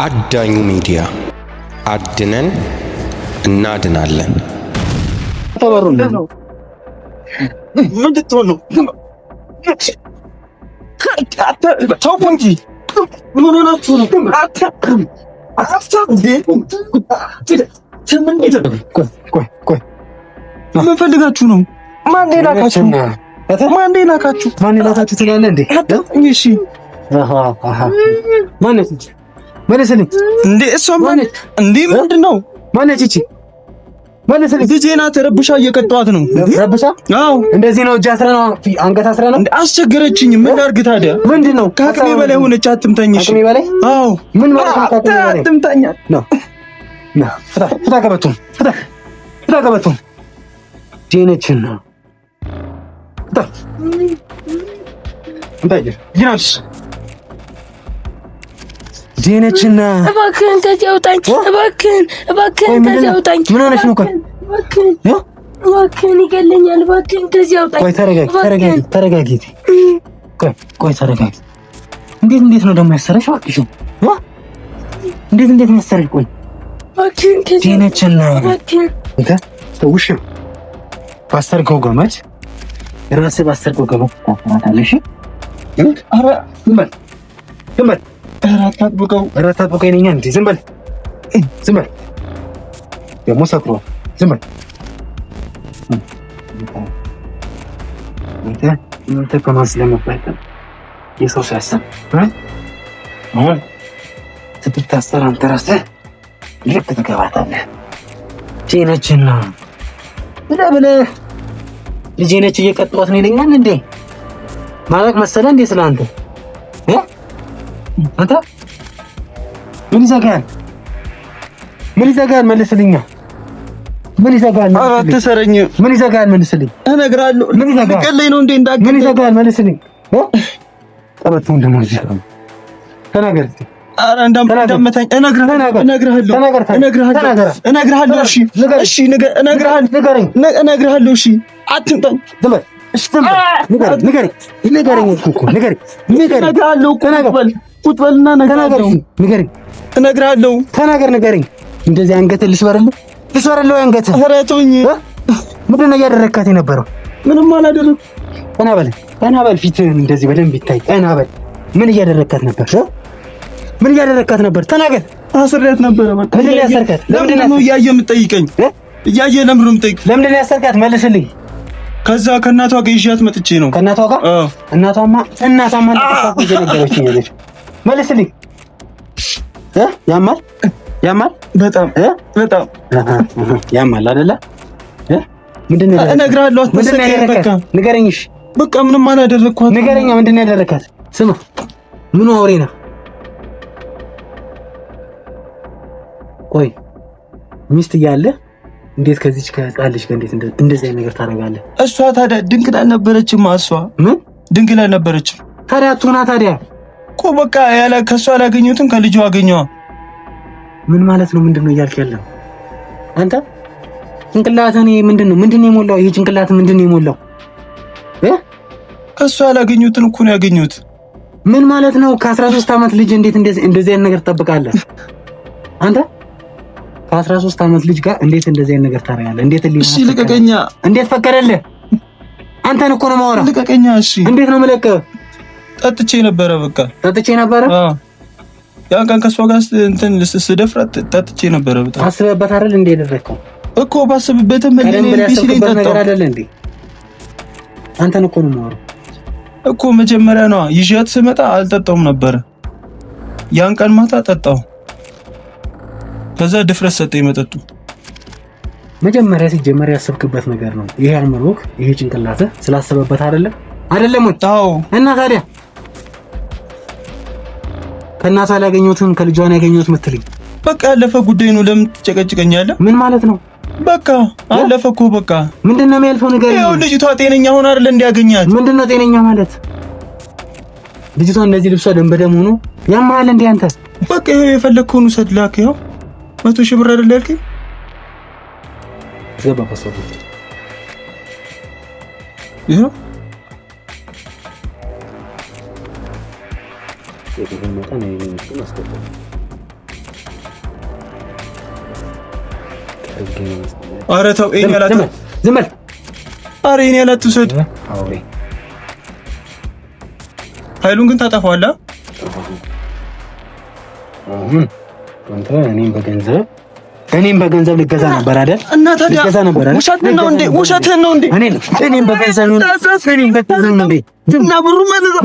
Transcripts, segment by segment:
አዳኙ ሚዲያ አድነን እናድናለን። ተበሩልን ምንድን ነው? ተው እንጂ ምን ሆናችሁ ነው? ምን ፈልጋችሁ ነው? ማን ላካችሁ? ማን ላካችሁ ትላለህ እንዴ? እሺ ማነች እንዴ? እሷ ማነች እንዴ? ምንድን ነው ማነች እቺ? ማነች ልጄ ናት። ረብሻ እየቀጣኋት ነው። ረብሻ? አዎ። እንደዚህ ነው። እጅ አስራ ነው፣ አንገት አስራ ነው። አስቸገረችኝ። ምን ላድርግ ታዲያ? ምንድን ነው? ከአቅሜ በላይ ሆነች። አትምታኝ። እሺ ከአቅሜ በላይ? አዎ። ምን ማለት ነው? ከአቅሜ በላይ አትምታኝ ነው። ፍታ ቀበቱን፣ ፍታ ቀበቱን። ጄነችን ነው ፍታ ይናስ ጄነችና እባክህን ከዚህ አውጣኝ። እባክህን ከዚህ አውጣኝ። ምን ሆነሽ ነው? እባክህን ይገለኛል። እባክህን ከዚህ አውጣኝ። ቆይ ተረጋጊ። ቆይ ተረጋጊ። እንዴት ነው ደግሞ ያሰረሽ? እባክሽን እንዴት ነው ያሰረሽ? ቆይ እባክህን ከዚህ ጄነችና ውሽ ባስተርገው ገመድ ራስህ ባስተርገው ገመድ ታፈራታለሽ። ኧረ ዝም በል እራት አጥብቀው የእኔኛ እንዴ! ዝም በል ደግሞ ሰክሮ ዝም በል። አንተ ከማን ስለመባል የሰው ሲያስብ አሁን ስትታሰር አንተ ራስህ ልክ ትገባታለህ። ጄነችን ነው ብለህ ልጄ ነች እየቀጠዋት ነው ይለኛል እንዴ? ማለት መሰለህ እንዴ ስለ አንተ አንተ ምን ይዘጋል? መልስልኛ። ምን ይዘጋል? ኧረ አትሰረኝ። ምን ይዘጋል? መልስልኝ። እነግርሃለሁ። ምን ይዘጋል? ልቀለኝ ነው እንዴ? እንዳትገል። ምን ይዘጋል? መልስልኝ። ቀበቶን ደግሞ ይዘጋል። ተናገር። ኧረ እንዳመታኝ እነግርሃለሁ። እሺ እነግርሃለሁ። እሺ አትምጣኝ። ዝም በል። እሺ ንገረኝ። ቁጭ በልና እነግርሃለሁ። ንገረኝ። እንደዚህ አንገትህን ልስበርልህ ወይ አንገትህን? ኧረ ተውኝ። ምንድን ነው እያደረግካት የነበረው? ምንም አላደረኩም። ቀና በል ፊትህን እንደዚህ በደንብ ይታይ። ቀና በል። ምን እያደረግካት ነበር? ተናገር። አስሬያት ነበረ። በቃ ምንድን ነው ያሰርካት? ለምንድን ነው እያየህ የምትጠይቀኝ? እያየህ ለምንድን ነው የምትጠይቀኝ? ለምንድን ነው ያሰርካት? መልስልኝ። ከዛ ከእናቷ ጋር ይዣት መጥቼ ነው። ከእናቷ ጋር? አዎ። እናቷማ ነገረችኝ አለች። መልስልኝ። ያማል በጣም ያማል አይደለ? ምንድን ነው እነግርሃለሁ። በቃ ንገረኝ። እሺ በቃ ምንም አላደረኳት። ንገረኛ። ምንድን ነው ያደረካት? ስማ ምኑ አውሬ ነው? ቆይ ሚስት እያለ እንዴት ከዚች ከጣልሽ ጋር እንዴት እንደዚህ አይነት ነገር ታደርጋለህ? እሷ ታዲያ ድንግል አልነበረችም? ምን ድንግል አልነበረችም? ታዲያ አትሆና ታዲያ እኮ በቃ ያለ ከሷ አላገኘሁትም ከልጇ አገኘዋ። ምን ማለት ነው? ምንድነው እያልክ ያለው አንተ? ጭንቅላትህ ምንድነው የሞላው? ይሄ ጭንቅላት ምንድነው የሞላው? ከሷ አላገኘሁትን እኮ ነው ያገኘሁት። ምን ማለት ነው? ከ13 ዓመት ልጅ እንዴት እንደዚህ አይነት ነገር ትጠብቃለህ አንተ? ከ13 ዓመት ልጅ ጋር እንዴት እንደዚህ አይነት ነገር ታደርጋለህ? እሺ ልቀቀኛ። እንዴት ፈቀደልህ? አንተን እኮ ነው የማወራው። ልቀቀኛ። እሺ እንዴት ነው የምለቀው? ጠጥቼ ነበረ። አዎ ያን ቀን ከሷ ጋር እንትን ስደፍራት ጠጥቼ ነበረ። በጣም አስበህበት አይደል እንዴ ያደረከው? እኮ ባስብበትም ሲለኝ ጠጣሁ አይደል እንዴ? አንተን እኮ ነው የማወራው እኮ። መጀመሪያ ነው ይዣት ስመጣ አልጠጣሁም ነበረ። ያን ቀን ማታ ጠጣሁ። ከዛ ድፍረት ሰጠኝ መጠጡ። መጀመሪያ ሲጀመር ያሰብክበት ነገር ነው ይሄ። አእምሮህ ይሄ ጭንቅላትህ ስላሰበበት አይደለም ወይ? አዎ። እና ታዲያ ከእናቷ ያገኘሁትን ከልጇን ያገኘሁት ምትልኝ? በቃ ያለፈ ጉዳይ ነው። ለምን ትጨቀጭቀኛለህ? ምን ማለት ነው? በቃ አለፈ እኮ በቃ። ምንድነው የሚያልፈው ነገር? ይኸው ልጅቷ ጤነኛ ሆና አይደል እንዲያገኛት። ምንድነው ጤነኛ ማለት? ልጅቷ እንደዚህ ልብሷ ደም በደም ሆኖ ያማል እንዴ አንተ? በቃ ይሄ የፈለግከውን ውሰድ ላክ። ይኸው 100,000 ብር አይደል ያልከኝ? ዘባ ፓስፖርት ይኸው የትም መጣ ነው የሚመስለው። ኧረ ተው ይሄን ያላት ዝም በል። ኧረ ይሄን ያላት ውሰድ። ኃይሉን ግን ታጠፋዋለህ። አንተ እኔም በገንዘብ ልገዛ ነበር አይደል? እና ታዲያ ልገዛ ነበር አይደል? ውሸትህን ነው እንዴ? ውሸትህን ነው እንዴ? እኔም በገንዘብ ነው እንዴ? እና ብሩ ማለት ነው።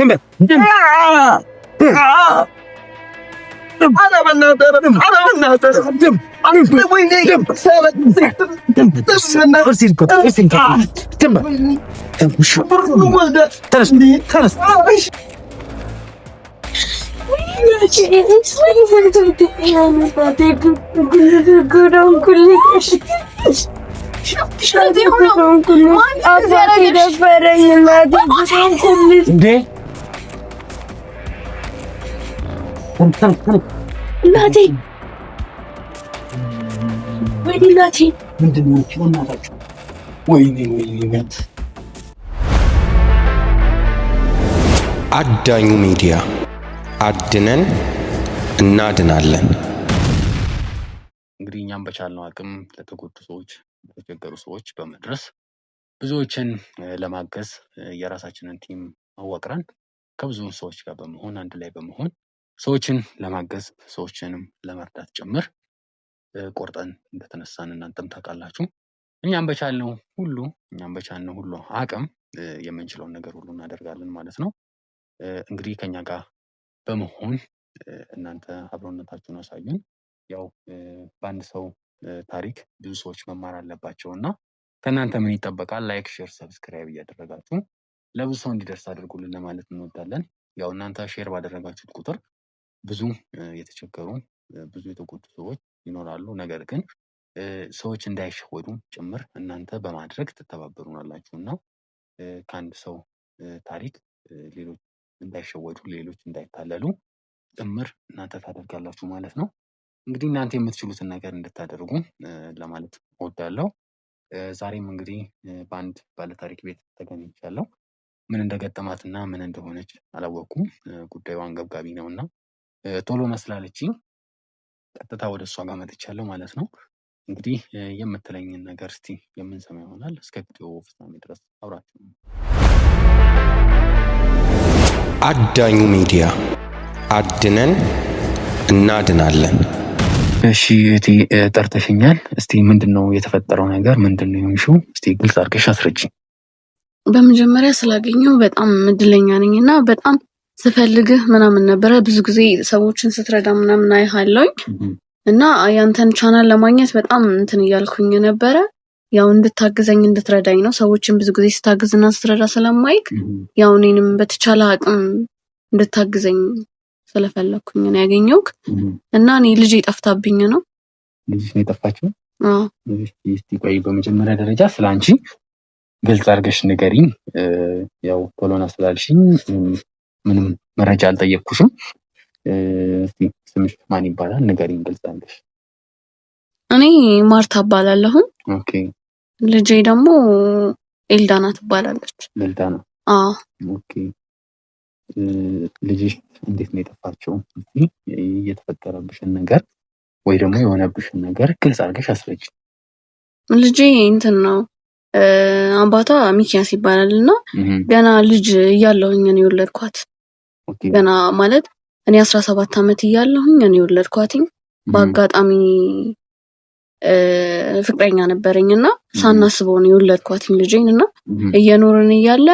አዳኙ ሚዲያ አድነን እናድናለን። እንግዲህ እኛም በቻልነው አቅም ለተጎዱ ሰዎች፣ ለተቸገሩ ሰዎች በመድረስ ብዙዎችን ለማገዝ የራሳችንን ቲም አዋቅረን ከብዙ ሰዎች ጋር በመሆን አንድ ላይ በመሆን ሰዎችን ለማገዝ ሰዎችንም ለመርዳት ጭምር ቆርጠን እንደተነሳን እናንተም ታውቃላችሁ። እኛም በቻልነው ሁሉ አቅም የምንችለውን ነገር ሁሉ እናደርጋለን ማለት ነው። እንግዲህ ከኛ ጋር በመሆን እናንተ አብሮነታችሁን አሳዩን። ያው በአንድ ሰው ታሪክ ብዙ ሰዎች መማር አለባቸው እና ከእናንተ ምን ይጠበቃል? ላይክ፣ ሼር፣ ሰብስክራይብ እያደረጋችሁ ለብዙ ሰው እንዲደርስ አድርጉልን ለማለት እንወዳለን። ያው እናንተ ሼር ባደረጋችሁት ቁጥር ብዙ የተቸገሩ ብዙ የተጎዱ ሰዎች ይኖራሉ። ነገር ግን ሰዎች እንዳይሸወዱ ጭምር እናንተ በማድረግ ትተባበሩናላችሁ እና ከአንድ ሰው ታሪክ ሌሎች እንዳይሸወዱ ሌሎች እንዳይታለሉ ጭምር እናንተ ታደርጋላችሁ ማለት ነው። እንግዲህ እናንተ የምትችሉትን ነገር እንድታደርጉ ለማለት እወዳለሁ። ዛሬም እንግዲህ በአንድ ባለታሪክ ቤት ተገኝቻለሁ። ምን እንደገጠማትና ምን እንደሆነች አላወኩም። ጉዳዩ አንገብጋቢ ነውና ቶሎ መስላለችኝ ቀጥታ ወደ እሷ ጋር መጥቻለሁ ማለት ነው። እንግዲህ የምትለኝን ነገር እስቲ የምንሰማ ይሆናል። እስከ ቪዲዮ ፍጻሜ ድረስ አብራችሁ። አዳኙ ሚዲያ አድነን እናድናለን። እሺ እህቴ ጠርተሽኛል። እስቲ ምንድነው የተፈጠረው ነገር? ምንድነው የሆንሽው? እስቲ ግልጽ አድርገሽ አስረጅኝ። በመጀመሪያ ስላገኘሁ በጣም እድለኛ ነኝና በጣም ስፈልግህ ምናምን ነበረ። ብዙ ጊዜ ሰዎችን ስትረዳ ምናምን አይሃለሁኝ እና ያንተን ቻናል ለማግኘት በጣም እንትን እያልኩኝ ነበረ። ያው እንድታግዘኝ እንድትረዳኝ ነው። ሰዎችን ብዙ ጊዜ ስታግዝና ስትረዳ ስለማይክ ያው እኔንም በተቻለ አቅም እንድታግዘኝ ስለፈለኩኝ ነው ያገኘሁክ እና እኔ ልጅ ጠፍታብኝ ነው። ልጅ ነው የጠፋችው? አዎ። እስቲ ቆይ በመጀመሪያ ደረጃ ስላንቺ ግልጽ አድርገሽ ንገሪኝ። ያው ቶሎና ስላልሽኝ ምንም መረጃ አልጠየቅኩሽም። እስቲ ስምሽ ማን ይባላል? ንገሪኝ ግልጽ አድርገሽ። እኔ ማርታ እባላለሁ። ኦኬ። ልጄ ደግሞ ኤልዳና ትባላለች። ኤልዳና? አዎ። ኦኬ። ልጅሽ እንዴት ነው የጠፋችው? የተፈጠረብሽን ነገር ወይ ደግሞ የሆነብሽን ነገር ግልጽ አድርገሽ አስረጅ። ልጄ እንትን ነው አባቷ ሚኪያስ ይባላልና ገና ልጅ እያለሁኝ ነው የወለድኳት። ገና ማለት እኔ 17 ዓመት እያለሁኝ ነው የወለድኳትኝ። በአጋጣሚ ፍቅረኛ ነበረኝና ሳናስበው ነው የወለድኳትኝ ልጄን እና እየኖርን እያለ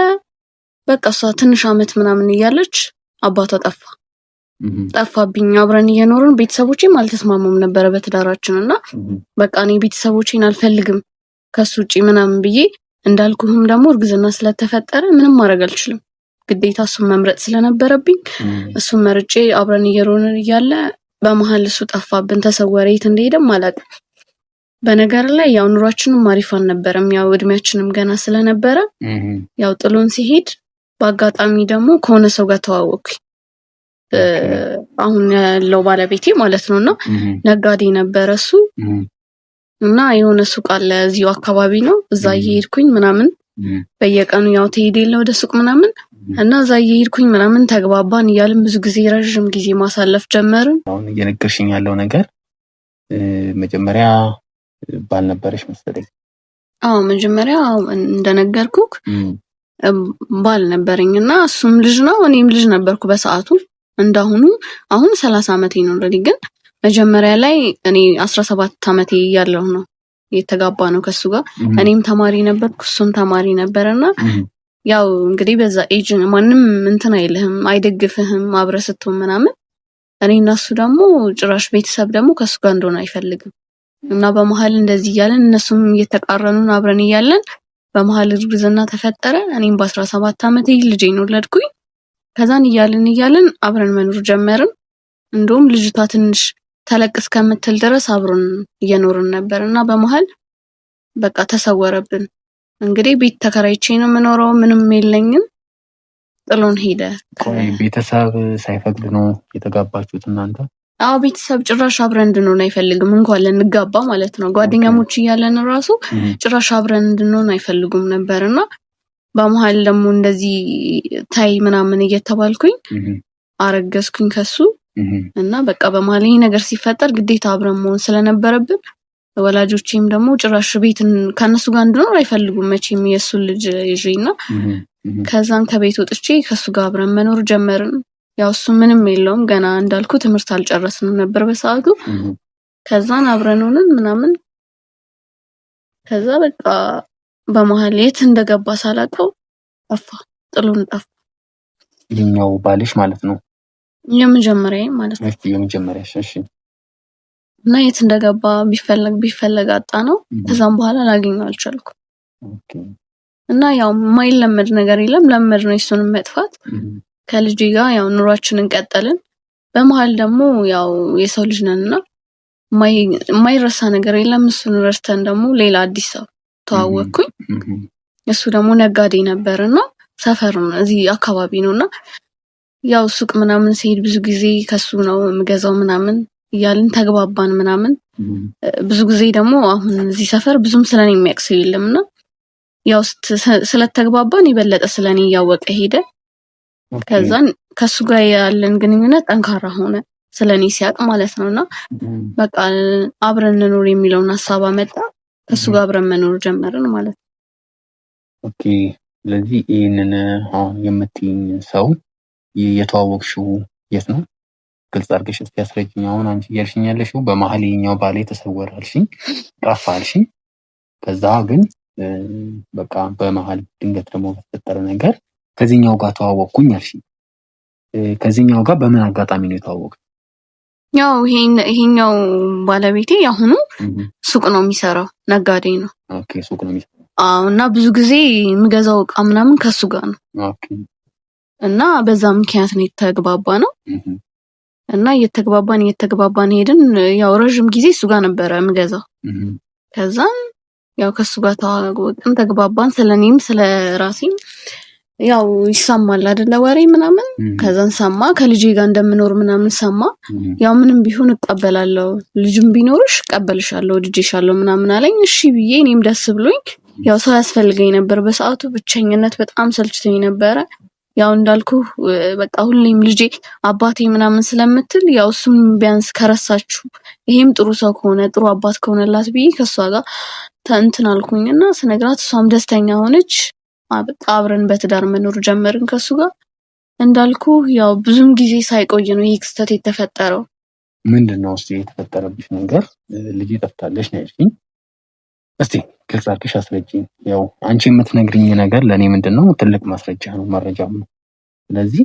በቃ እሷ ትንሽ ዓመት ምናምን እያለች አባቷ ጠፋብኝ። አብረን እየኖርን ቤተሰቦቼም አልተስማሙም ነበረ በትዳራችን እና በቃ እኔ ቤተሰቦቼን አልፈልግም ከሱ ውጪ ምናምን ብዬ እንዳልኩህም ደግሞ እርግዝና ስለተፈጠረ ምንም ማድረግ አልችልም። ግዴታ እሱን መምረጥ ስለነበረብኝ እሱን መርጬ አብረን እየኖርን እያለ በመሃል እሱ ጠፋብን፣ ተሰወረ። የት እንደሄደም አላውቅም። በነገር ላይ ያው ኑሯችንም አሪፍ አልነበረም። ያው እድሜያችንም ገና ስለነበረ ያው ጥሎን ሲሄድ በአጋጣሚ ደግሞ ከሆነ ሰው ጋር ተዋወቅኩኝ። አሁን ያለው ባለቤቴ ማለት ነውና ነጋዴ ነበረ እሱ እና የሆነ ሱቅ አለ እዚሁ አካባቢ ነው። እዛ እየሄድኩኝ ምናምን በየቀኑ ያው ትሄድ የለ ወደ ሱቅ ምናምን እና እዛ እየሄድኩኝ ምናምን ተግባባን እያልን ብዙ ጊዜ ረዥም ጊዜ ማሳለፍ ጀመርን። አሁን እየነገርሽኝ ያለው ነገር መጀመሪያ ባልነበረሽ መሰለኝ? አዎ መጀመሪያ እንደነገርኩክ ባል ነበረኝና እሱም ልጅ ነው እኔም ልጅ ነበርኩ በሰዓቱ እንዳሁኑ አሁን 30 አመቴ ነው ኦልሬዲ ግን መጀመሪያ ላይ እኔ 17 አመቴ ያለው ነው የተጋባ ነው ከሱ ጋር እኔም ተማሪ ነበርኩ እሱም ተማሪ ነበርና ያው እንግዲህ በዛ ኤጅ ማንንም እንትን አይልህም አይደግፍህም አብረስቶ ምናምን እኔና እሱ ደግሞ ጭራሽ ቤተሰብ ደግሞ ከሱ ጋር እንደሆነ አይፈልግም እና በመሃል እንደዚህ ያለን እነሱም እየተቃረኑን አብረን ይያለን በመሃል እርግዝና ተፈጠረ እኔም በ17 አመቴ ልጄን ወለድኩኝ ከዛን ይያለን አብረን መኖር ጀመርን እንደውም ልጅቷ ትንሽ ተለቅ እስከምትል ድረስ አብረን እየኖርን ነበርና በመሃል በቃ ተሰወረብን እንግዲህ ቤት ተከራይቼ ነው የምኖረው ምንም የለኝም ጥሎን ሄደ ቤተሰብ ሳይፈቅድ ነው የተጋባችሁት እናንተ አዎ ቤተሰብ ጭራሽ አብረን እንድንሆን አይፈልግም እንኳን ለንጋባ ማለት ነው ጓደኛሞች ይያለን ራሱ ጭራሽ አብረን እንድንሆን አይፈልጉም ነበርና በመሃል ደግሞ እንደዚህ ታይ ምናምን እየተባልኩኝ አረገዝኩኝ ከሱ እና በቃ በመሃል ይሄ ነገር ሲፈጠር ግዴታ አብረን መሆን ስለነበረብን ወላጆቼም ደግሞ ጭራሽ ቤትን ከነሱ ጋር እንድኖር አይፈልጉም መቼም የሱ ልጅ ይዤና ከዛን ከቤት ወጥቼ ከሱ ጋር አብረን መኖር ጀመርን ያው እሱ ምንም የለውም ገና እንዳልኩ ትምህርት አልጨረስንም ነበር በሰዓቱ ከዛን አብረን ሆነን ምናምን ከዛ በቃ በመሃል የት እንደገባ ሳላውቀው ጥሎን ጠፋ ይኛው ባልሽ ማለት ነው የመጀመሪያ ማለት ነው የመጀመሪያ እሺ እና የት እንደገባ ቢፈለግ አጣ ነው ከዛም በኋላ ላገኘው አልቻልኩም እና ያው ማይለመድ ነገር የለም ለመድ ነው እሱን መጥፋት ከልጅ ጋር ያው ኑሯችንን ቀጠልን በመሃል ደግሞ ያው የሰው ልጅ ነንና ማይረሳ ነገር የለም እሱን ረስተን ደግሞ ሌላ አዲስ ሰው ተዋወቅኩኝ እሱ ደግሞ ነጋዴ ነበርና ሰፈር ነው እዚህ አካባቢ ነውና ያው ሱቅ ምናምን ሲሄድ ብዙ ጊዜ ከሱ ነው የምገዛው ምናምን ይያልን ተግባባን ምናምን ብዙ ጊዜ ደግሞ አሁን እዚህ ሰፈር ብዙም ስለኔ የሚያክሰው የለምና ያው ስለተግባባን ይበለጠ ስለኔ ያወቀ ሄደ ከዛን ከሱ ጋር ያለን ግንኙነት ጠንካራ ሆነ ስለኔ ሲያቅ ማለት ነውና በቃ አብረን እንኖር የሚለውን ሐሳብ አመጣ ከሱ ጋር አብረን መኖር ጀመርን ማለት ነው ኦኬ ስለዚህ ይሄንን የምትይኝ ሰው የተዋወቅሽው የት ነው ግልጽ አድርገሽ ያስረጅኝ አሁን አንቺ ያልሽኝ ያለሽው በመሃል የኛው ባሌ ተሰወራልሽኝ ጠፋልሽኝ ከዛ ግን በቃ በመሃል ድንገት ደግሞ ተፈጠረ ነገር ከዚህኛው ጋር ተዋወቅኩኝ አልሽኝ ከዚህኛው ጋር በምን አጋጣሚ ነው የተዋወቅኩት ያው ይሄኛው ባለቤቴ ያሁኑ ሱቅ ነው የሚሰራው ነጋዴ ነው ኦኬ ሱቅ ነው የሚሰራው እና ብዙ ጊዜ የምገዛው ዕቃ ምናምን ከሱ ጋር ነው ኦኬ እና በዛ ምክንያት ነው የተግባባ ነው እና እየተግባባን ሄድን ያው ረጅም ጊዜ እሱ ጋር ነበር የምገዛው ከዛን ያው ከሱ ጋር ተዋወቅን ተግባባን ስለኔም ስለራሴም ያው ይሰማል አይደለ ወሬ ምናምን ከዛን ሰማ ከልጄ ጋር እንደምኖር ምናምን ሰማ ያው ምንም ቢሆን እቀበላለሁ ልጅም ቢኖርሽ እቀበልሻለሁ ወድጄሻለሁ ምናምን አለኝ እሺ ብዬ እኔም ደስ ብሎኝ ያው ሰው ያስፈልገኝ ነበር በሰዓቱ ብቸኝነት በጣም ሰልችቶኝ ነበር ያው እንዳልኩ በቃ ሁሌም ልጄ አባቴ ምናምን ስለምትል ያው እሱም ቢያንስ ከረሳችሁ ይሄም ጥሩ ሰው ከሆነ ጥሩ አባት ከሆነላት ብዬ ከሷ ጋር እንትን አልኩኝና ስነግራት እሷም ደስተኛ ሆነች በቃ አብረን በትዳር መኖር ጀመርን ከሱ ጋር እንዳልኩ ያው ብዙም ጊዜ ሳይቆይ ነው ይሄ ክስተት የተፈጠረው ምንድነው እስቲ የተፈጠረብሽ ነገር ልጅ ጠፍታለሽ ነው ያልሽኝ እስቲ ግልጽ አድርገሽ አስረጂኝ ያው አንቺ የምትነግሪኝ ነገር ለኔ ምንድነው ትልቅ ማስረጃ ነው መረጃም ነው ስለዚህ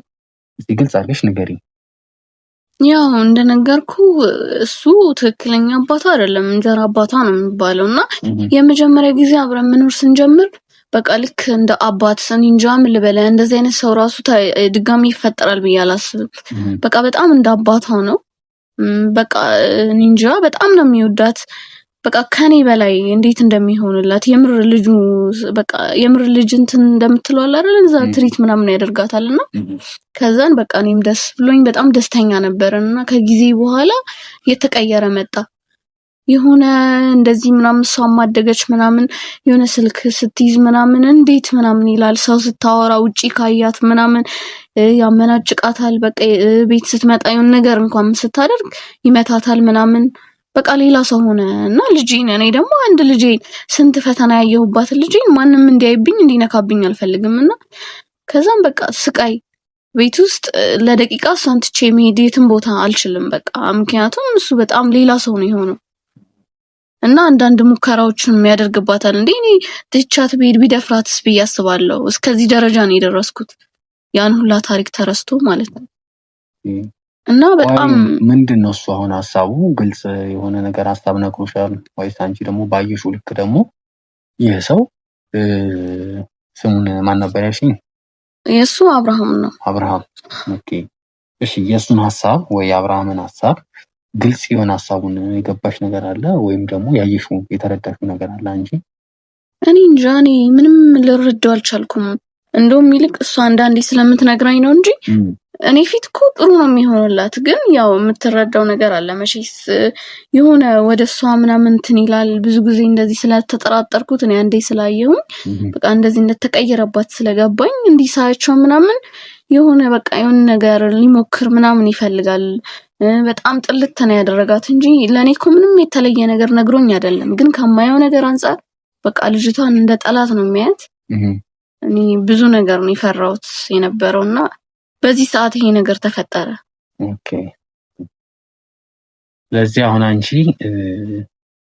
እስቲ ግልጽ አድርገሽ ንገሪኝ ያው እንደነገርኩ እሱ ትክክለኛ አባቷ አይደለም እንጀራ አባቷ ነው የሚባለውና የመጀመሪያ ጊዜ አብረን መኖር ስንጀምር በቃ ልክ እንደ አባት እንጃም ልበለ እንደዚህ አይነት ሰው ራሱ ድጋሚ ይፈጠራል ብዬ አላስብም በቃ በጣም እንደ አባቷ ነው በቃ እንጃ በጣም ነው የሚወዳት በቃ ከኔ በላይ እንዴት እንደሚሆንላት የምር ልጁ በቃ የምር ልጅ እንትን እንደምትለው አይደል እዛ ትሪት ምናምን ያደርጋታልና ከዛን በቃ እኔም ደስ ብሎኝ በጣም ደስተኛ ነበርና ከጊዜ በኋላ የተቀየረ መጣ የሆነ እንደዚህ ምናምን ሰው ማደገች ምናምን የሆነ ስልክ ስትይዝ ምናምን እንዴት ምናምን ይላል ሰው ስታወራ ውጪ ካያት ምናምን ያመናጭቃታል በቃ ቤት ስትመጣ የሆነ ነገር እንኳን ስታደርግ ይመታታል ምናምን በቃ ሌላ ሰው ሆነ እና ልጄን እኔ ደግሞ አንድ ልጄ ስንት ፈተና ያየሁባት ልጄን ማንም እንዲያይብኝ እንዲነካብኝ አልፈልግምና ከዛም በቃ ስቃይ ቤት ውስጥ ለደቂቃ እሷን ትቼ መሄድ የትም ቦታ አልችልም በቃ ምክንያቱም እሱ በጣም ሌላ ሰው ነው የሆነው እና አንዳንድ ሙከራዎችን የሚያደርግባታል እንዴ እኔ ትቻት ብሄድ ቢደፍራትስ ብዬ አስባለሁ እስከዚህ ደረጃ ነው የደረስኩት ያን ሁላ ታሪክ ተረስቶ ማለት ነው እና በጣም ምንድነው እሱ አሁን ሐሳቡ ግልጽ የሆነ ነገር ሐሳብ ነግሮሻል ወይስ አንቺ ደግሞ ባየሽው ልክ ደግሞ ይሄ ሰው ስሙን ማን ነበር ያልሽኝ የሱ አብርሃም ነው አብርሃም ኦኬ እሺ የሱን ሐሳብ ወይ አብርሃምን ሐሳብ ግልጽ የሆነ ሐሳቡን የገባሽ ነገር አለ ወይም ደግሞ ያየሽው የተረዳሽው ነገር አለ አንቺ እኔ እንጃ እኔ ምንም ልረዳው አልቻልኩም እንደውም ይልቅ እሱ አንዳንዴ ስለምትነግራኝ ነው እንጂ እኔ ፊት እኮ ጥሩ ነው የሚሆንላት ግን ያው የምትረዳው ነገር አለ መቼስ የሆነ ወደሷ ምናምን እንትን ይላል ብዙ ጊዜ እንደዚህ ስለተጠራጠርኩት እኔ አንዴ ስላየሁኝ በቃ እንደዚህ እንደተቀየረባት ስለገባኝ እንዲሳያቸው ምናምን የሆነ በቃ የሆነ ነገር ሊሞክር ምናምን ይፈልጋል በጣም ጥልት ነው ያደረጋት እንጂ ለኔ እኮ ምንም የተለየ ነገር ነግሮኝ አይደለም ግን ከማየው ነገር አንፃር በቃ ልጅቷን እንደ ጠላት ነው የሚያያት እኔ ብዙ ነገር ነው ይፈራውት የነበረውና በዚህ ሰዓት ይሄ ነገር ተፈጠረ ኦኬ ለዚህ አሁን አንቺ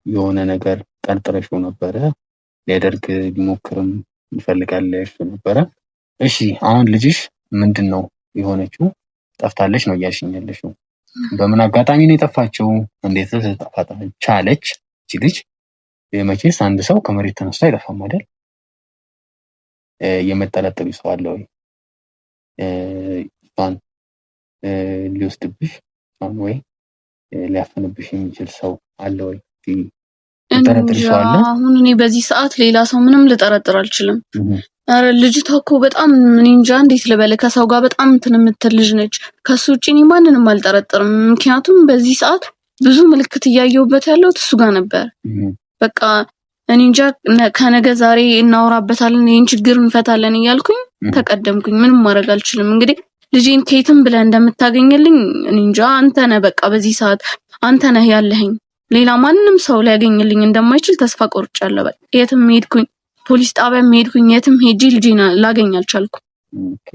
የሆነ ነገር ጠርጥረሽው ነበረ ሊያደርግ ሊሞክርም ይፈልጋል ነበር እሺ አሁን ልጅሽ ምንድነው የሆነችው ጠፍታለች ነው ያልሽኝ ያለሽው በምን አጋጣሚ ነው የጠፋችው እንዴት ተጠፋች ቻለች እቺ ልጅ መቼስ አንድ ሰው ከመሬት ተነስቶ አይጠፋም አይደል የመጠለጠሉ ሰው አለ ወይ እንኳን ሊወስድብሽ ወይ ሊያፈንብሽ የሚችል ሰው አለ ወይ አሁን እኔ በዚህ ሰዓት ሌላ ሰው ምንም ልጠረጥር አልችልም አረ ልጅቷ እኮ በጣም ምን እንጃ እንዴት ልበለ ከሰው ጋር በጣም እንትን የምትል ልጅ ነች ከሱ ውጪ እኔ ማንንም አልጠረጥርም ምክንያቱም በዚህ ሰዓት ብዙ ምልክት እያየሁበት ያለው እሱ ጋር ነበር በቃ እኔ እንጃ ከነገ ዛሬ እናወራበታለን ይሄን ችግር እንፈታለን እያልኩኝ ተቀደምኩኝ ምንም ማድረግ አልችልም እንግዲህ ልጄን ከየትም ብለህ እንደምታገኝልኝ እኔ እንጃ አንተ ነህ በቃ በዚህ ሰዓት አንተ ነህ ያለኸኝ ሌላ ማንንም ሰው ሊያገኝልኝ እንደማይችል ተስፋ ቆርጫለሁ በቃ የትም ሄድኩኝ ፖሊስ ጣቢያ ሄድኩኝ የትም ሄጂ ልጄን ላገኝ አልቻልኩም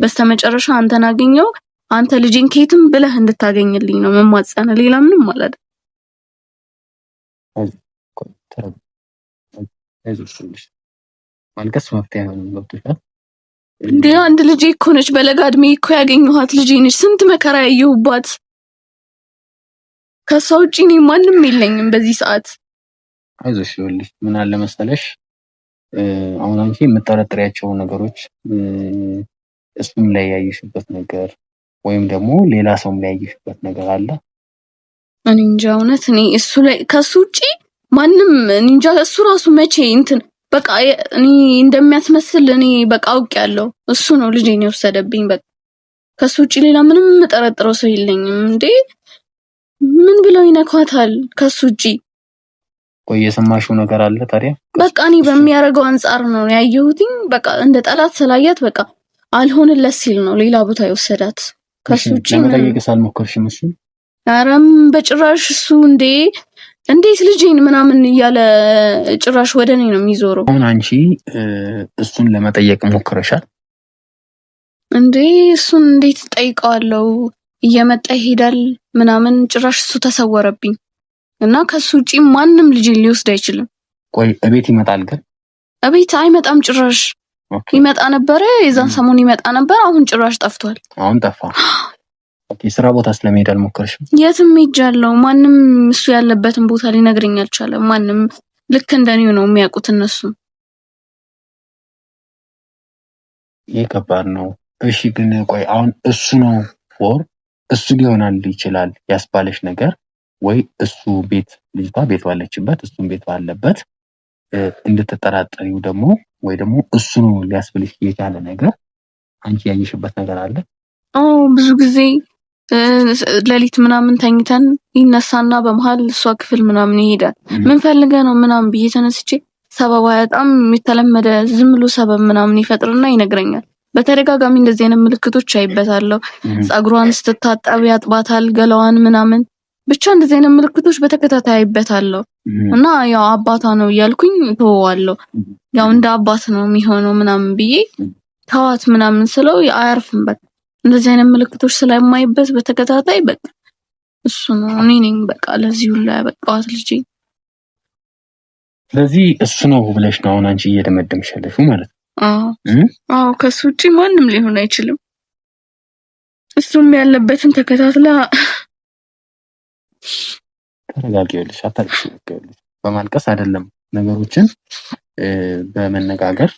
በስተመጨረሻ አንተን አገኘው አንተ ልጄን ከየትም ብለህ እንድታገኝልኝ ነው መማጸነ ሌላ ምንም ማለት አይዞሽ ማልቀስ መፍትሄ ነው ገብቶሻል እንዴ አንድ ልጅ እኮ ነች በለጋ እድሜ እኮ ያገኘኋት ልጅ ነች ስንት መከራ ያየሁባት ከሰው ውጪ እኔ ማንም የለኝም በዚህ ሰዓት አይዞሽ ይኸውልሽ ምን አለ መሰለሽ አሁን አንቺ የምትጠረጥሪያቸው ነገሮች እሱም ላይ ያየሽበት ነገር ወይም ደግሞ ሌላ ሰውም ላይ ያየሽበት ነገር አለ እኔ እንጃ እውነት እኔ እሱ ላይ ከሱ ውጪ ማንም እንጃ እሱ ራሱ መቼ እንትን በቃ እኔ እንደሚያስመስል እኔ በቃ አውቄያለሁ እሱ ነው ልጄን የወሰደብኝ በቃ ከሱ ውጪ ሌላ ምንም የምጠረጥረው ሰው የለኝም እንዴ ምን ብለው ይነካታል ከሱ ውጪ ቆይ የሰማሽው ነገር አለ ታዲያ በቃ እኔ በሚያረጋው አንፃር ነው ያየሁትኝ በቃ እንደ ጠላት ስላያት በቃ አልሆንለት ሲል ነው ሌላ ቦታ የወሰዳት ከሱ ውጪ ለመጠየቅስ አልሞከርሽም እሱ አረም በጭራሽ እሱ እንዴት ልጄን ምናምን እያለ ጭራሽ ወደኔ ነው የሚዞረው አሁን አንቺ እሱን ለመጠየቅ ሞክረሻል እንዴ እሱን እንዴት ጠይቀዋለሁ እየመጣ ይሄዳል ምናምን ጭራሽ እሱ ተሰወረብኝ እና ከሱ ውጪ ማንም ልጄን ሊወስድ አይችልም ቆይ እቤት ይመጣል ግን እቤት አይመጣም ጭራሽ ይመጣ ነበር የዛን ሰሞን ይመጣ ነበር አሁን ጭራሽ ጠፍቷል አሁን ጠፋ ኦኬ ስራ ቦታ ስለመሄድ አልሞከርሽም የትም ሄጃለሁ ማንም እሱ ያለበትን ቦታ ሊነግረኝ አልቻለም ማንም ልክ እንደኔው ነው የሚያውቁት እነሱ ከባድ ነው እሺ ግን ቆይ አሁን እሱ ነው እሱ ሊሆናል ይችላል ያስባለሽ ነገር ወይ እሱ ቤት ልጅቷ ቤት ባለችበት እሱም ቤት ባለበት እንድትጠራጠሪው ደግሞ ወይ ደግሞ እሱ ነው ሊያስብልሽ የቻለ ነገር አንቺ ያየሽበት ነገር አለ ብዙ ጊዜ ለሊት ምናምን ተኝተን ይነሳና በመሃል እሷ ክፍል ምናምን ይሄዳል ምን ፈልገ ነው ምናምን ብዬ ተነስቼ ሰበባ በጣም የተለመደ ዝም ብሎ ሰበብ ምናምን ይፈጥርና ይነግረኛል በተደጋጋሚ እንደዚህ አይነት ምልክቶች አይበታለሁ ጸጉሯን ስትታጠብ ያጥባታል ገላዋን ምናምን ብቻ እንደዚህ አይነት ምልክቶች በተከታታይ አይበታለሁ እና ያው አባቷ ነው እያልኩኝ ተወዋለሁ። ያው እንደ አባት ነው የሚሆነው ምናምን ብዬ ተዋት ምናምን ስለው አያርፍም። በቃ እንደዚህ አይነት ምልክቶች ስለማይበት በተከታታይ በቃ እሱ ነው እኔ ነኝ በቃ ለዚህ ሁሉ ያበቃዋት ልጄ። ስለዚህ እሱ ነው ብለሽ ነው አሁን አንቺ እየደመደምሽ ያለሽው ማለት ነው? አዎ ከሱ ውጪ ማንም ሊሆን አይችልም። እሱም ያለበትን ተከታትላ ተረጋጊልሽ፣ አታልቅሽ። በማልቀስ አይደለም ነገሮችን በመነጋገር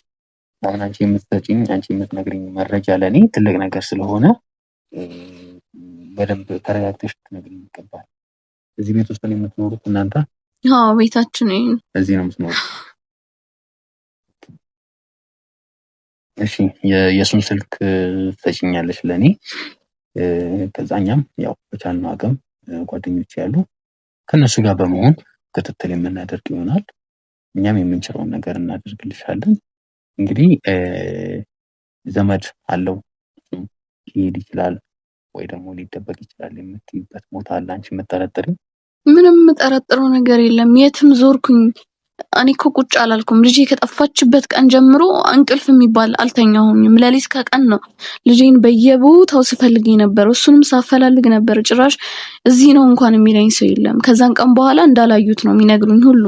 አሁን አንቺ የምትሰጪኝ አንቺ የምትነግሪኝ መረጃ ለኔ ትልቅ ነገር ስለሆነ በደንብ ተረጋግተሽ ትነግሪኝ ይገባል። እዚህ ቤት ውስጥ ነው የምትኖሩት እናንተ? አዎ ቤታችን ነው። እዚህ ነው የምትኖሩት? እሺ የሱን ስልክ ትሰጪኛለሽ ለኔ። ከዛኛም ያው በቻልነው አቅም ጓደኞች ያሉ ከነሱ ጋር በመሆን ክትትል የምናደርግ ይሆናል። እኛም የምንችለውን ነገር እናደርግልሻለን። እንግዲህ ዘመድ አለው ሊሄድ ይችላል ወይ ደግሞ ሊደበቅ ይችላል የምትይበት ቦታ አለ አንቺ የምትጠረጥሪው? ምንም የምጠረጥረው ነገር የለም። የትም ዞርኩኝ እኔ እኮ ቁጭ አላልኩም። ልጄ ከጠፋችበት ቀን ጀምሮ እንቅልፍ የሚባል አልተኛሁኝም። ሌሊት ከቀን ነው ልጄን በየቦታው ስፈልግ ነበር። እሱንም ሳፈላልግ ነበር። ጭራሽ እዚህ ነው እንኳን የሚለኝ ሰው የለም። ከዛን ቀን በኋላ እንዳላዩት ነው የሚነግሩኝ ሁሉ።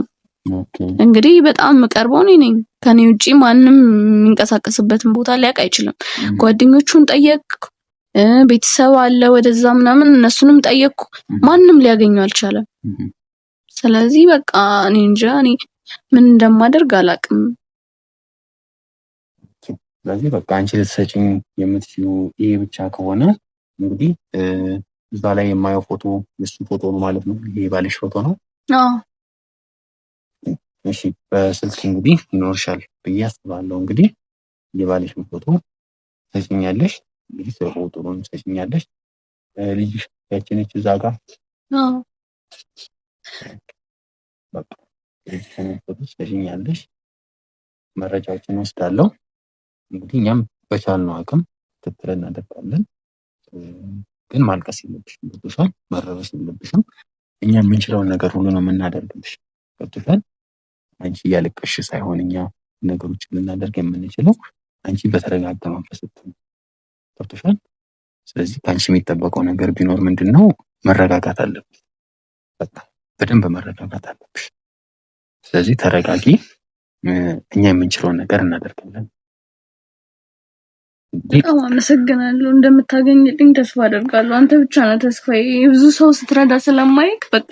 እንግዲህ በጣም ቀርበው እኔ ነኝ። ከኔ ውጪ ማንም የሚንቀሳቀስበትን ቦታ ሊያውቅ አይችልም። ጓደኞቹን ጠየቅኩ፣ ቤተሰብ አለ ወደዛ ምናምን እነሱንም ጠየቅኩ። ማንም ሊያገኙ አልቻለም። ስለዚህ በቃ እኔ እንጃ እኔ ምን እንደማደርግ አላውቅም። ስለዚህ በቃ አንቺ ልትሰጪኝ የምትችይው ይሄ ብቻ ከሆነ እንግዲህ እዛ ላይ የማየው ፎቶ የሱ ፎቶ ነው ማለት ነው። ይሄ ባልሽ ፎቶ ነው? አዎ። እሺ በስልክ እንግዲህ ይኖርሻል ብዬ አስባለሁ። እንግዲህ የባልሽን ፎቶ ትሰጪኛለሽ። እንግዲህ ፎቶውን ትሰጪኛለሽ። ልጅሽ ያቺነች እዛ ጋር? አዎ። በቃ ልጅሽን ፎቶ ትሰጪኛለሽ። መረጃዎችን ወስዳለሁ። እንግዲህ እኛም በቻልነው አቅም ክትትል እናደርጋለን። ግን ማልቀስ የለብሽም ገብቶሻል? መረበሽ የለብሽም። እኛ የምንችለውን ነገር ሁሉ ነው የምናደርግልሽ ገብቶሻል? አንቺ እያለቀሽ ሳይሆን እኛ ነገሮችን ልናደርግ የምንችለው አንቺ በተረጋጋ መንፈስ ገብቶሻል? ስለዚህ ከአንቺ የሚጠበቀው ነገር ቢኖር ምንድን ነው? መረጋጋት አለብሽ። በቃ በደንብ መረጋጋት አለብሽ። ስለዚህ ተረጋጊ። እኛ የምንችለውን ነገር እናደርጋለን። በጣም አመሰግናለሁ። እንደምታገኝልኝ ተስፋ አደርጋለሁ። አንተ ብቻ ነህ ተስፋዬ። ብዙ ሰው ስትረዳ ስለማይክ በቃ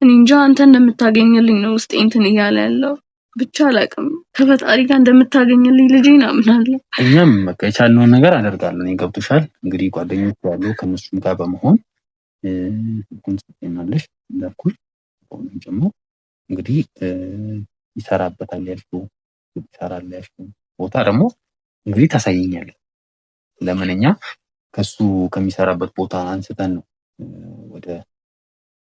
እኔ እንጃ አንተ እንደምታገኝልኝ ነው ውስጤ እንትን እያለ ያለው። ብቻ አላውቅም ከፈጣሪ ጋር እንደምታገኝልኝ ልጄን አምናለሁ። እኛም በቃ የቻልነውን ነገር አደርጋለን። ገብቶሻል? እንግዲህ ጓደኞች ያሉ ከነሱም ጋር በመሆን ኮንሰፕትናለሽ እንዳልኩሽ ሆነን ጀምሮ እንግዲህ ይሰራበታል ያልሽው ይሰራል ያልሽው ቦታ ደግሞ እንግዲህ ታሳየኛለህ። ለምን እኛ ከሱ ከሚሰራበት ቦታ አንስተን ነው ወደ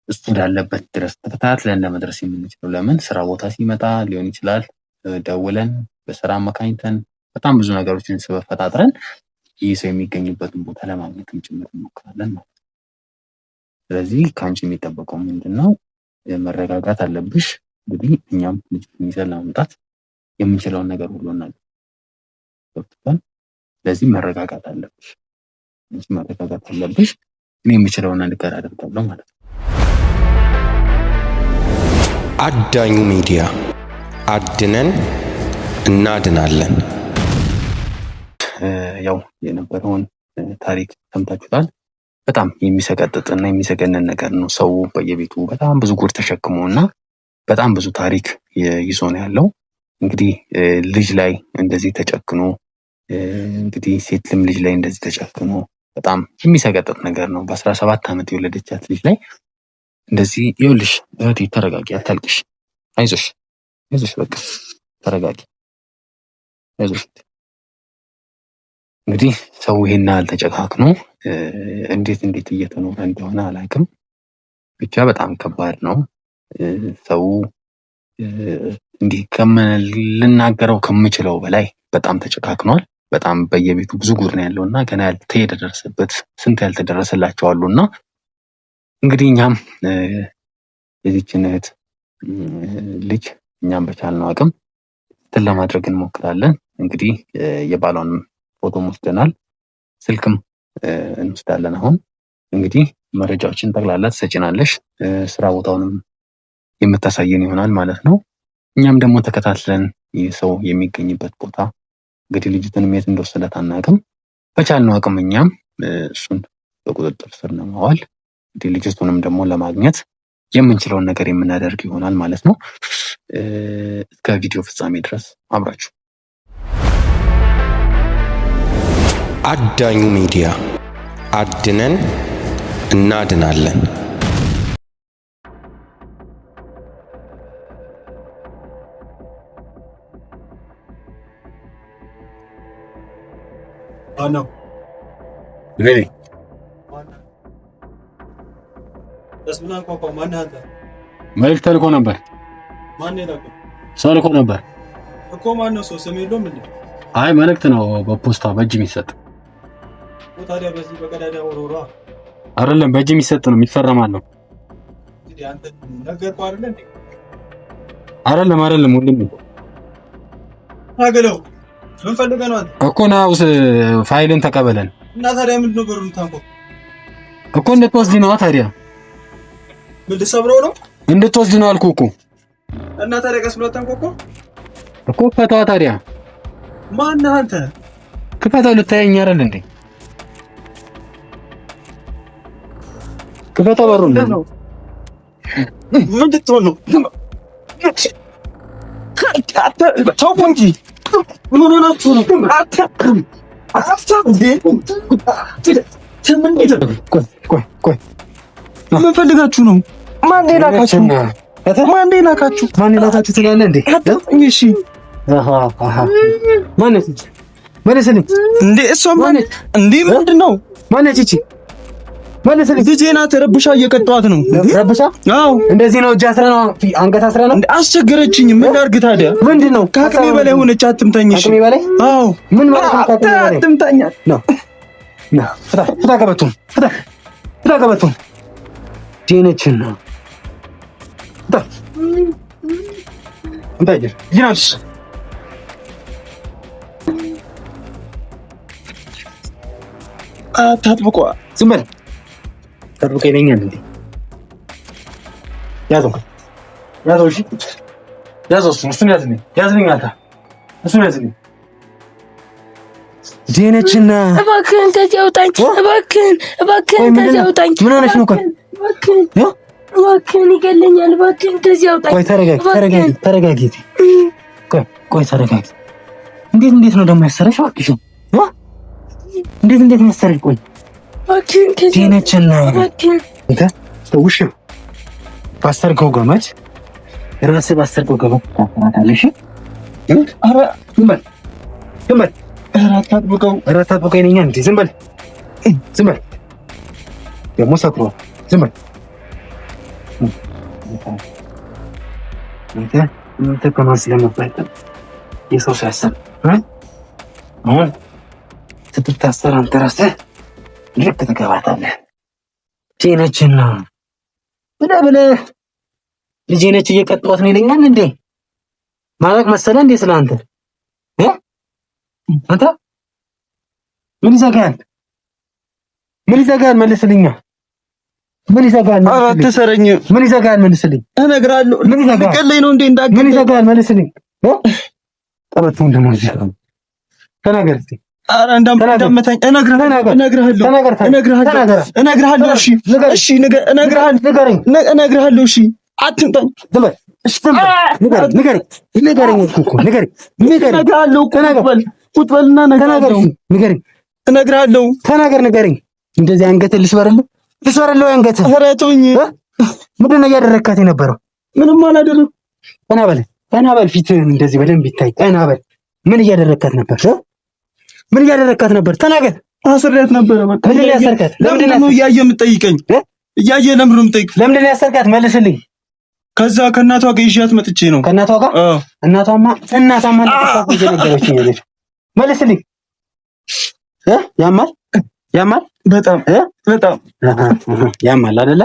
እሱ ወዳለበት ድረስ ተከታትለን ለመድረስ የምንችለው። ለምን ስራ ቦታ ሲመጣ ሊሆን ይችላል ደውለን በስራ አማካኝተን በጣም ብዙ ነገሮችን ስበፈጣጥረን ይህ ሰው የሚገኝበትን ቦታ ለማግኘትም ጭምር እንሞክራለን ማለት ነው። ስለዚህ ከአንቺ የሚጠበቀው ምንድነው? መረጋጋት አለብሽ። እንግዲህ እኛም ልጅን ይዘን ለማምጣት የምንችለውን ነገር ሁሉ እናደርጋለን። ስለዚህ መረጋጋት አለብሽ። አንቺ መረጋጋት አለብሽ። እኔ የምችለውን ነገር አደርጋለሁ ማለት ነው። አዳኙ ሚዲያ አድነን እናድናለን። ያው የነበረውን ታሪክ ሰምታችሁታል። በጣም የሚሰቀጥጥና የሚሰገነን ነገር ነው። ሰው በየቤቱ በጣም ብዙ ጉድ ተሸክሞና በጣም ብዙ ታሪክ ይዞ ነው ያለው። እንግዲህ ልጅ ላይ እንደዚህ ተጨክኖ እንግዲህ ሴትም ልጅ ላይ እንደዚህ ተጨክኖ በጣም የሚሰቀጥጥ ነገር ነው። በ17 ዓመት የወለደቻት ልጅ ላይ እንደዚህ ይኸውልሽ፣ እህቴ ተረጋጊ፣ አታልቅሽ፣ አይዞሽ፣ በቃ ተረጋጊ፣ አይዞሽ። እንግዲህ ሰው ይሄን ያህል ተጨካክኖ እንዴት እየተኖረ እንደሆነ አላውቅም። ብቻ በጣም ከባድ ነው። ሰው እንዲህ ልናገረው ከምችለው በላይ በጣም ተጨካክኗል። በጣም በየቤቱ ብዙ ጉድ ነው ያለውና ገና ያልተደረሰበት ስንት ያልተደረሰላቸው አሉና እንግዲህ እኛም የዚችን እህት ልጅ እኛም በቻልነው አቅም እንትን ለማድረግ እንሞክራለን። እንግዲህ የባሏንም ፎቶም ወስደናል፣ ስልክም እንወስዳለን። አሁን እንግዲህ መረጃዎችን ጠቅላላ ትሰጭናለሽ፣ ስራ ቦታውንም የምታሳየን ይሆናል ማለት ነው። እኛም ደግሞ ተከታትለን ይህ ሰው የሚገኝበት ቦታ እንግዲህ ልጅቱንም የት እንደወሰዳት አናውቅም። በቻልነው አቅም እኛም እሱን በቁጥጥር ስር ለማዋል እንግዲህ ልጅቱንም ደግሞ ለማግኘት የምንችለውን ነገር የምናደርግ ይሆናል ማለት ነው። እስከ ቪዲዮ ፍጻሜ ድረስ አብራችሁ። አዳኙ ሚዲያ አድነን እናድናለን። አናው ለኔ ለስምና ቋቋ ማን አንተ መልእክት ተልኮ ነበር። ማን የላከው ሰው ልኮ ነበር እኮ። ማን ነው ሰው? ስም የለውም እንዴ? አይ መልእክት ነው በፖስታ በእጅ የሚሰጥ። ታዲያ በዚህ በቀዳዳ ወሮራ አይደለም፣ በእጅ የሚሰጥ ነው፣ የሚፈረማል ነው። እንግዲህ አንተ ነገርኩህ አይደል እንዴ? አይደለም ወንድሜ አገለው ምን ፈልገህ ነው አንተ? እኮ ናውስ ፋይልን ተቀበለን እና ታዲያ ምንድን ነው በሩን ታንቆ እኮ እንድትወስድ ነው። ታዲያ ምን ልሰብረው ነው? እንድትወስድ ነው አልኩህ እኮ። እና ታዲያ ቀስ ብሎ ታንቆ እኮ ክፈተዋ። ታዲያ ማን ነህ አንተ? ክፈተው። ልታየኝ አይደል እንዴ? ክፈተው በሩን። ምን ልትሆን ነው? ተው እንጂ ምን ሆናችሁ ነው? ምን ፈልጋችሁ ነው? ማን ላካችሁ? ማን ላካችሁ ትላለህ እንዴ? እሺ ማነች እንዴ? እሷ ማነች እንዴ? ምንድን ነው? ማነች እቺ? ልጄ ናት። ረብሻ እየቀጣኋት ነው። ረብሻ? አዎ። እንደዚህ ነው። እጅ አስራ ነው፣ አንገት አስራ ነው። አስቸገረችኝ። ምን ላድርግ ታዲያ? ምንድን ነው? ከአቅሜ በላይ ሆነች። አትምታኝ። እሺ። ከአቅሜ በላይ? አዎ። ምን ማለት ነው? ከአቅሜ በላይ አትምታኝ። ነው። ፍታ ቀበቱን፣ ፍታ ቀበቱን። ዴነችን ነው። ይናስ አታጥብቋ። ዝም በል። ጠብቀኝ ይለኛል እንዴ? ያዘው። እሺ ያዘው። እሱን ያዝልኝ። አንተ እሱን ያዝልኝ። ዴነችና እባክህን ከዚህ አውጣኝ። እባክህን ከዚህ አውጣኝ። ምን ሆነሽ ነው? እባክህን ይገለኛል። እባክህን ከዚህ አውጣኝ። ቆይ ተረጋጊ። ቆይ ተረጋጊ። እንዴት ነው ደግሞ ያሰረሽ? እባክሽን እንዴት መሰለኝ። ቆይ እባክህን ከዚህ ዴነችና እባክህን እንተ ውሽ ባስተርገው ገመድ ራስህ ባስተርገው ገመድ ታፈራታለሽ። ኧረ ዝም በል። ኧረ አታጥብቀው ይለኛል እንዴ? ዝም በል ደግሞ ሰክሯል። ዝም በል አንተ ከማን ስለመባል የሰው ሲያሰብ አሁን ስትታሰር አንተ ራስህ ልክ ትገባታለህ። ጄነችን ነው ብለህ ልጄ ነች እየቀጣሁት ነው ይለኛል እንዴ? ማለት መሰለህ እንዴ? ስለ አንተ ምን ይዘጋል? መልስልኛ። ምን ይዘጋል? አትሰረኝ። ምን ይዘጋል? መልስልኝ። እነግርሃለሁ። ምን ይዘጋል? ልቀለኝ ነው እንዴ? ምን ይዘጋል? መልስልኝ። ቀበቶን ደግሞ ተናገር እስኪ። ኧረ እንዳመታኝ እነግርሃለሁ። እሺ እነግርሃለሁ። እሺ አትምጣኝ። ቁጭ በልና እነግርሃለሁ። ንገረኝ። እንደዚህ አንገትህን ልስበርልህ? አንገትህን። ኧረ ተውኝ። ምንድን ነው እያደረግካት የነበረው? ምንም አላደረኩም። ቀና በል ፊትህን እንደዚህ በደንብ ይታይ። ቀና በል። ምን እያደረግካት ነበር? ተናገር። አስሬያት ነበረ። በቃ ምንድን ነው ያሰርካት? ለምንድን ነው እያየህ የምትጠይቀኝ? ለምንድን ነው የምትጠይቀኝ? ለምንድን ነው ያሰርካት? መልስልኝ። ከዛ ከእናቷ ጋር ይዣት መጥቼ ነው። ከእናቷ ጋር? እናቷማ ነገረችኝ። መልስልኝ። ያማል በጣም ያማል አይደለ?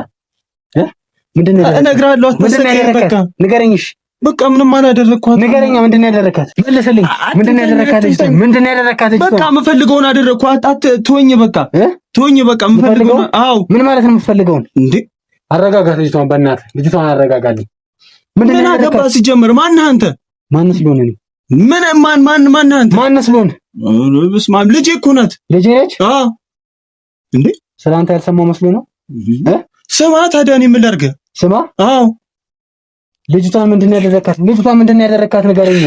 ምንድነው እነግርሃለሁ። አትሰቀኝ። በቃ ንገረኝሽ። በቃ ምንም አላደረኳት። ንገረኛ። ምንድነው ያደረካት? መልስልኝ። ምንድነው ያደረካት? ምንድነው ያደረካት? በቃ የምፈልገውን አደረኳት። ተወኝ። በቃ ተወኝ። በቃ የምፈልገውን። አዎ ምን ማለት ነው የምፈልገውን? እንዴ አረጋጋት ልጅቷን፣ በእናትህ ልጅቷን አረጋጋልኝ። ምን አገባ ሲጀምር? ማነህ አንተ? ማንስ ስለሆነ ነው? ምን ማን አንተ? ማንስ ስለሆነ? በስመ አብ። ልጄ እኮ ናት። ልጄ ነች? አዎ። እንዴ ስላንተ ያልሰማው መስሎ ነው? ስማ ታዲያ እኔ ምን ላድርግ? ስማ። አዎ ልጅቷን ምንድነው ያደረካት? ልጅቷን ምንድነው ያደረካት? ንገረኝ።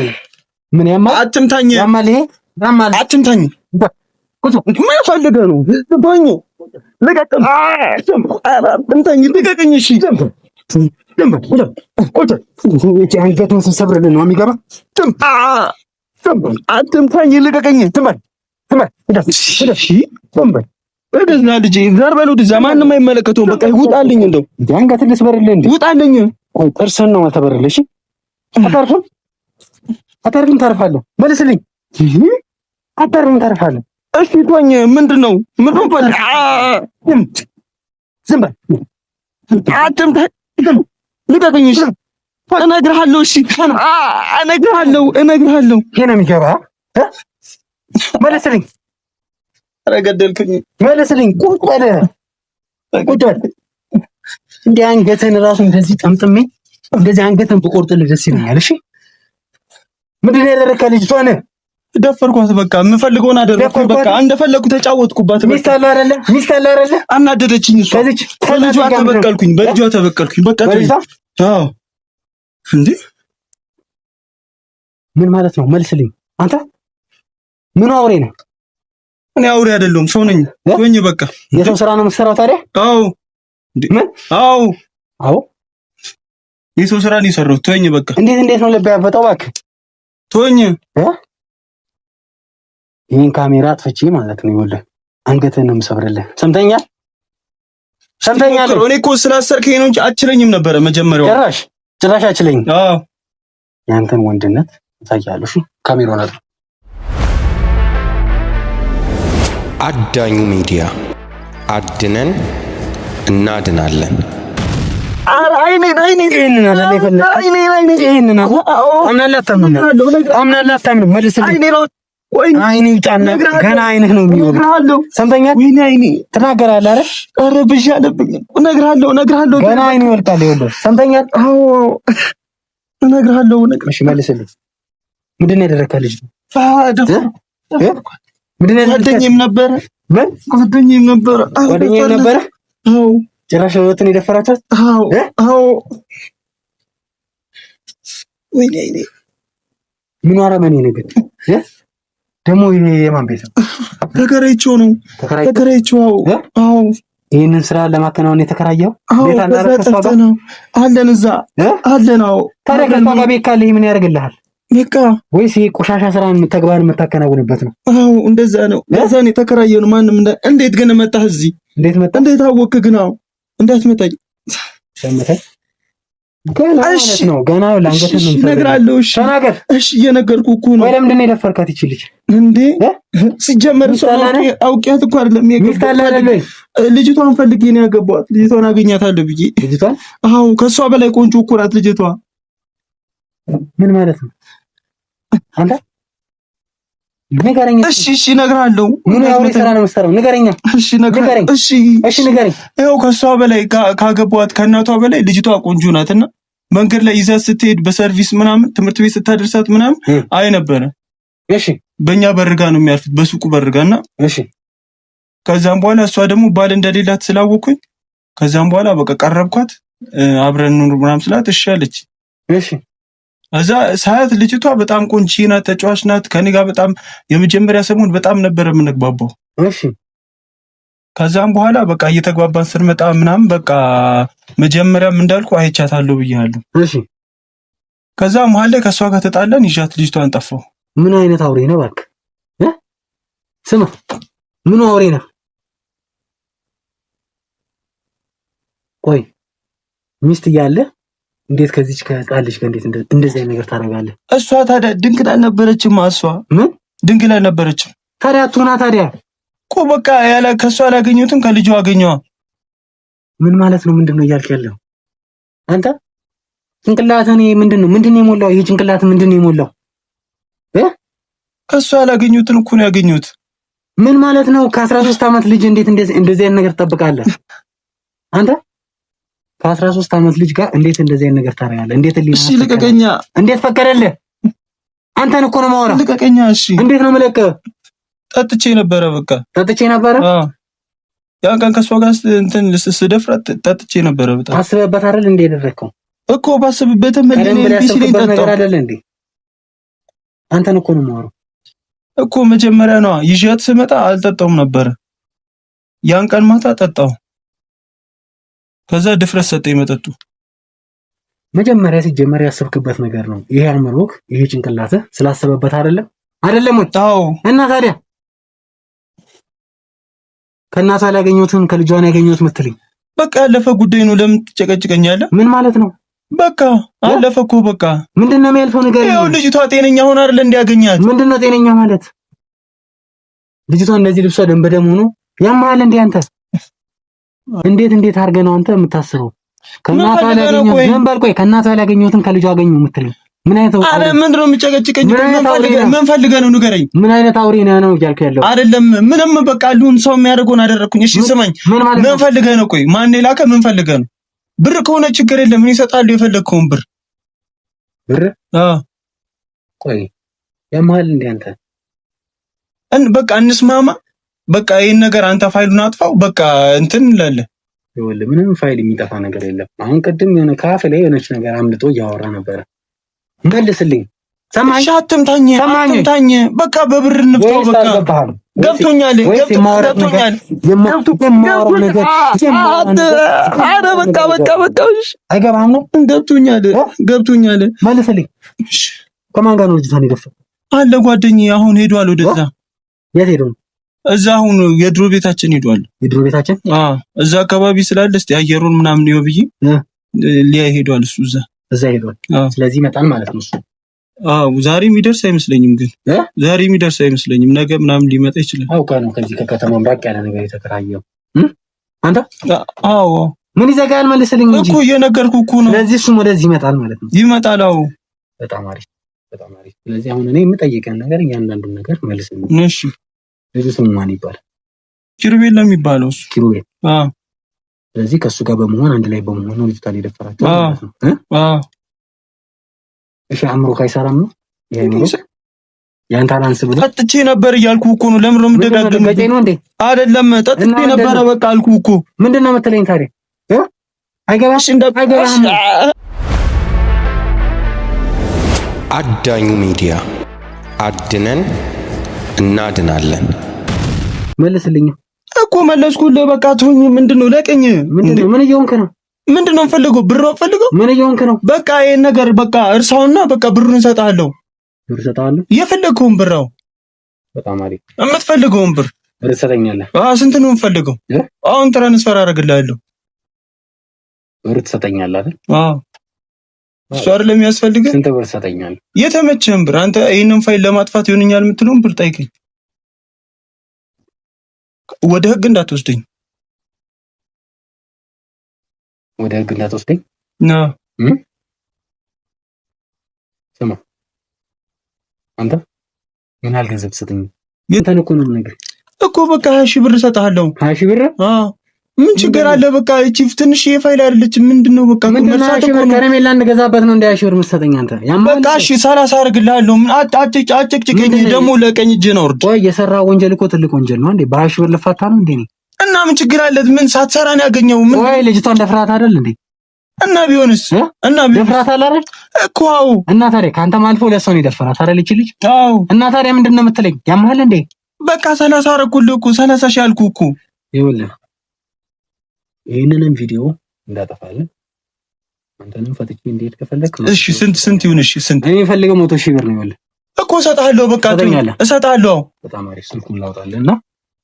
ምን ያማል? አትምታኝ። ያማል። ይሄ ያማል። አትምታኝ። ቁጭ ምን ፈልገህ ነው? ባኝ ለቀቀም። አትምታኝ። ልቀቀኝ። እሺ ቁጭ አንገቱን ሰብረልን ነው የሚገባ። አትምታኝ። ልቀቀኝ። ወደዛ ልጄ ዘር በለው። ወደዛ ማንም አይመለከተውም። በቃ ውጣልኝ። እንደው አንገት ልስበርልህ። እንዴ ውጣልኝ። ጥርስን ነው ተበረለሽ። አታርፍም ታርፋለህ። መልስልኝ። አታርፍም ታርፋለህ። እሺ ቶኝ። ምንድነው? ምን ፈልግ? ዝም በል። አትምታኝ። ልቀቀኝ። እሺ እነግርሃለሁ። እሺ እነግርሃለሁ። ይሄ ነው የሚገባህ። መልስልኝ። ኧረ ገደልክኝ። መልስልኝ። ቁጭ በል። እንደ አንገትህን እራሱ እንደዚህ ጠምጥሜ እንደዚህ አንገትህን ብቆርጥልህ ደስ ይለኛል። እሺ ምንድን ነው ያደረግከው? ልጅቷን ደፈርኳት። በቃ የምፈልገውን አደረኩኝ። በቃ እንደፈለኩ ተጫወትኩባት። ሚስት አለ አይደለ? አናደደችኝ እሷ። በልጇ ተበቀልኩኝ። በቃ አዎ። እንዴ ምን ማለት ነው? መልስልኝ። አንተ ምን አውሬ ነህ? እኔ አውሬ አይደለሁም፣ ሰው ነኝ። ወኝ በቃ የሰው ስራ ነው የምትሰራው ታዲያ? አዎ። ምን? አዎ የሰው ስራ ነው የሰራሁት። ተወኝ በቃ። እንዴት ነው ልብ ያበጠው? እባክህ ተወኝ። ይሄን ካሜራ አጥፍቼ ማለት ነው ይኸውልህ አንገትህን ነው የምሰብርልህ። ሰምተኛል? እኔ እኮ ስላሰርከኝ ነው እንጂ አችለኝም ነበረ መጀመሪያው። ጭራሽ አችለኝም። አዎ ያንተን ወንድነት ታያለህ። እሺ ካሜራውን አጥፍ። አዳኙ ሚዲያ አድነን እናድናለን። አይኔ ውጣና ገና አይንህ ነው የሚወጣው። ሰምተኛል? ትናገራለህ አይደል? ኧረ ብዥ አለብኝ። እነግርሃለሁ ገና አይኔ ይወጣል። ይኸውልህ ሰምተኛል? አዎ እነግርሃለሁ። እሺ መልስልኝ። ምንድን ነው ያደረግከው? ልጅ ጓደኛዬም ነበረ። ምን ጓደኛዬም ነበረ? አዎ ጭራሽ ለሁለቱን የደፈራቻት? አዎ ወይኔ ምን አረመኔ ነገር ደግሞ። ይሄ የማን ቤት ነው? ተከራይቼው ነው። አዎ ይሄንን ስራ ለማከናወን የተከራየው ቤት አለን። እዛ አለን። አዎ ታዲያ ከሷ ጋር ቤት ካለ ምን ያደርግልሃል? በቃ ወይስ ይሄ ቆሻሻ ስራን ተግባር የምታከናውንበት ነው? አዎ እንደዛ ነው። ለዛ ነው የተከራየው። ማንም እንዴት ግን መጣህ እዚህ? እንዴት አወቅህ ግን? አዎ እንዳትመጣኝ ሰምተህ ገና ላንገት ነው እነግርሃለሁ። እሺ ተናገር። እሺ እየነገርኩህ እኮ ነው። ወይ ለምንድን ነው የደፈርካት ይችልሽ እንዴ? ሲጀመር አውቂያት እኮ አይደለም የገባሁት። ልጅቷን ፈልጌ ነው ያገባኋት። ልጅቷን አገኛታለሁ ብዬ። ልጅቷን? አዎ ከሷ በላይ ቆንጆ እኮ ናት ልጅቷ። ምን ማለት ነው አንተ? ንገረኝ። እሺ እነግርሃለሁ። ምን ያው ስራ ነው የምትሰራው? ንገረኛ። እሺ ንገረኝ። እሺ ንገረኝ። ይኸው ከሷ በላይ ካገባኋት ከእናቷ በላይ ልጅቷ ቆንጆ ናትና መንገድ ላይ ይዛት ስትሄድ በሰርቪስ ምናምን ትምህርት ቤት ስታደርሳት ምናምን አይ ነበረ። እሺ በእኛ በርጋ ነው የሚያልፉት፣ በሱቁ በርጋና። እሺ ከዛም በኋላ እሷ ደግሞ ባል እንደሌላት ስላወኩኝ ከዛም በኋላ በቃ ቀረብኳት። አብረን ኑር ምናምን ስላት እሺ አለች። እሺ እዛ ሰዓት ልጅቷ በጣም ቆንጆ ናት፣ ተጫዋች ናት። ከኔ ጋር በጣም የመጀመሪያ ሰሞን በጣም ነበር የምንግባባው። እሺ ከዛም በኋላ በቃ እየተግባባን ስንመጣ ምናምን በቃ መጀመሪያም እንዳልኩ አይቻታለሁ ብያለሁ። እሺ ከዛ መሀል ላይ ከሷ ጋር ተጣላን፣ ይዣት ልጅቷን ጠፋው። ምን አይነት አውሬ ነው እባክህ? ስማ ምን አውሬ ነው? ቆይ ሚስት እያለ እንዴት ከዚች ከጣልሽ ጋር እንዴት እንደዚህ አይነት ነገር ታደርጋለህ? እሷ ታዲያ ድንግል አልነበረችም? እሷ ምን ድንግል አልነበረችም? ታዲያ አትሆና ታዲያ እኮ በቃ ያለ ከሷ አላገኘሁትም፣ ከልጇ አገኘዋ። ምን ማለት ነው? ምንድነው እያልክ ያለው አንተ? ጭንቅላትህ ምንድነው የሞላው? ይሄ ጭንቅላት ምንድነው የሞላው? ከሱ ያላገኙትን እኮ ነው ያገኙት። ምን ማለት ነው? ከ13 ዓመት ልጅ እንዴት እንደዚህ አይነት ነገር ትጠብቃለህ አንተ? ከ13 ዓመት ልጅ ጋር እንዴት እንደዚህ አይነት ነገር ታደርጋለህ? እንዴት እሺ ልቀቀኛ። እንዴት ፈቀደልህ? አንተን እኮ ነው የማወራው። ልቀቀኛ። እሺ እንዴት ነው የምለቅህ? ጠጥቼ ነበረ። በቃ ጠጥቼ ነበረ። ያን ቀን ከሷ ጋር እንትን ስደፍራት ጠጥቼ ነበረ። በጣም አስበህበት አይደል እንዴ ያደረከው? እኮ ባስብበትም ሲለኝ ነገር አይደለ እንዴ? አንተን እኮ ነው የማወራው እኮ። መጀመሪያ ነው ይዣት ስመጣ አልጠጣውም ነበር። ያን ቀን ማታ ጠጣው። ከዛ ድፍረት ሰጠኝ መጠጡ። መጀመሪያ ሲጀመር ያሰብክበት ነገር ነው ይሄ አእምሮክ፣ ይሄ ጭንቅላትህ ስላሰበበት አይደለም ወይ? አዎ። እና ታዲያ ከእናቷ ያገኘሁትን ከልጇን ያገኘሁት ምትልኝ በቃ ያለፈ ጉዳይ ነው። ለምን ትጨቀጭቀኛለህ? ምን ማለት ነው? በቃ አለፈ እኮ በቃ። ምንድነው የሚያልፈው ነገር? ያው ልጅቷ ጤነኛ ሆና አይደል እንዲያገኛት። ምንድነው ጤነኛ ማለት? ልጅቷ እንደዚህ ልብሷ ደም በደም ሆኖ ያማል እንዴ አንተ? እንዴት አድርገህ ነው አንተ የምታስበው? ከእናቷ ያገኘሁትን ከልጇ አገኘሁ የምትለኝ ምን አይነት አውሬ? አረ ምንድነው የሚጨቀጭቀኝ? ምን ፈልገህ ነው ንገረኝ። ምን አይነት አውሬ ነው እያልኩ ያለው? አይደለም ምንም በቃ አሉን ሰው የሚያደርገውን አደረኩኝ። እሺ ስማኝ፣ ምን ፈልገህ ነው? ቆይ ማን ላከ? ምን ፈልገህ ነው? ብር ከሆነ ችግር የለም ምን ይሰጣሉ? የፈለግከውን ብር። ቆይ ያማል እንዴ አንተ? በቃ እንስማማ። በቃ ይሄን ነገር አንተ ፋይሉን አጥፋው። በቃ እንትን እንላለን። ይኸውልህ ምንም ፋይል የሚጠፋ ነገር የለም። አሁን ቅድም የሆነ ካፌ ላይ የሆነች ነገር አምልጦ እያወራ ነበረ። መልስልኝ። ሰማኝ። አትምታኝ። በቃ በብር እንፍታው። በቃ ገብቶኛል። አረ በቃ አይገባህም ነው? ገብቶኛል። መልስልኝ። ከማን ጋር ነው ልጅቷን የደፈረው? አለ ጓደኛዬ። አሁን ሄዷል ወደዛ። የት ሄዶ? እዛ አሁን የድሮ ቤታችን ሄዷል። የድሮ ቤታችን? እዛ አካባቢ ስላለ እስቲ አየሩን ምናምን ይኸው ብዬ ሊያይ ሄዷል። እዛ ሄዷል። ስለዚህ ይመጣል ማለት ነው እሱ። ዛሬ የሚደርስ አይመስለኝም። ግን ዛሬ የሚደርስ አይመስለኝም። ነገ ምናምን ሊመጣ ይችላል። አውቃ ነው ከዚህ ከከተማም ራቅ ያለ ነገር የተከራየው አንተ። አዎ ምን ይዘጋል? መልስልኝ እንጂ እኮ እየነገርኩህ እኮ ነው። ስለዚህ እሱም ወደዚህ ይመጣል ማለት ነው። ይመጣል። አዎ በጣም አሪፍ። ስለዚህ አሁን እኔ የምጠይቀን ነገር እያንዳንዱን ነገር መልስልኝ። እሺ። ልጁ ስሙ ማን ይባላል? ኪሩቤል ነው የሚባለው እሱ። ኪሩቤል። ስለዚህ ከእሱ ጋር በመሆን አንድ ላይ በመሆን ነው ልጅቷን የደፈራቸው ማለት ነው። እሺ አእምሮ ካይሰራም ነው ይሄ ነው ያንተ አላንስ ብሎ ጠጥቼ ነበር እያልኩህ እኮ ነው። ለምን ነው የምደጋገመው? ገጤ ነው እንዴ? አይደለም ጠጥቼ ነበር በቃ አልኩህ እኮ። ምንድነው የምትለኝ ታዲያ? አይገባሽ አይገባህም። አዳኙ ሚዲያ አድነን እናድናለን። መልስልኝ እኮ መለስኩልህ። በቃ ተውኝ። ምንድነው ለቀኝ? ምንድነው? ምን እየሆንክ ነው? ምንድነው ፈልገው? ብር ነው ፈልገው? ምን እየሆንክ ነው? በቃ ይሄን ነገር በቃ እርሳውና በቃ ብሩን እሰጥሃለሁ። ብር እሰጥሃለሁ? የፈለግከውን ብር። በጣም አሪፍ። የምትፈልገውን ብር ትሰጠኛለህ? ስንት ነው የምፈልገው? አሁን ትራንስፈር አደርግልሃለሁ። ብር ትሰጠኛለህ አይደል? እሱ አይደለም የሚያስፈልግህ? ስንት ብር ትሰጠኛለህ? የተመቸህን ብር። አንተ ይሄንን ፋይል ለማጥፋት ይሆንኛል የምትለውን ብር ጠይቀኝ። ወደ ህግ እንዳትወስደኝ። ወደ ህግ እንዳትወስደኝ? ስማ አንተ ምን ያህል ገንዘብ ትሰጠኝ? አንተን እኮ ነው የምነግርህ እኮ። በቃ 20 ሺህ ብር እሰጥሃለሁ። 20 ሺህ ብር? ምን ችግር አለ? በቃ እቺ ትንሽ የፋይል አይደለችም። ምንድነው? በቃ መርሳት እኮ ነው። ከረሜላ እንገዛበት ነው እንደ 20 ሺህ ብር የምትሰጠኝ አንተ? በቃ እሺ 30 አደርግልሃለሁ። ምን አጨቅጭቀኝ ደግሞ ለቀኝ እጄን አውርድ። ወይ የሰራ ወንጀል እኮ ትልቅ ወንጀል ነው እንዴ? በ20 ሺህ ብር ልፋታ ነው እንዴ? እና ምን ችግር አለ? ምን ሳትሰራ ነው ያገኘው? ምን ወይ ልጅቷን ደፍራት አይደል እንዴ? እና ቢሆንስ? ደፍራት አይደል እኮ? አዎ። እና ታዲያ ካንተም አልፎ ለሰው ነው የደፈራት አይደል እቺ ልጅ? አዎ። እና ታዲያ ምንድነው የምትለኝ? ያምሃል እንዴ? በቃ 30 አደረኩልህ እኮ 30 ሺህ አልኩህ እኮ። ይኸውልህ ይሄንንም ቪዲዮ እንዳጠፋለን አንተንም ፈትቼ እንዴት ከፈለክ። እሺ ስንት ይሁን? እሺ ስንት? እኔ የምፈልገው 100 ሺህ ብር ነው። ይኸውልህ እኮ እሰጥሃለሁ። በቃ እሰጥሃለሁ። በጣም አሪፍ። ስልኩን ላውጣልህና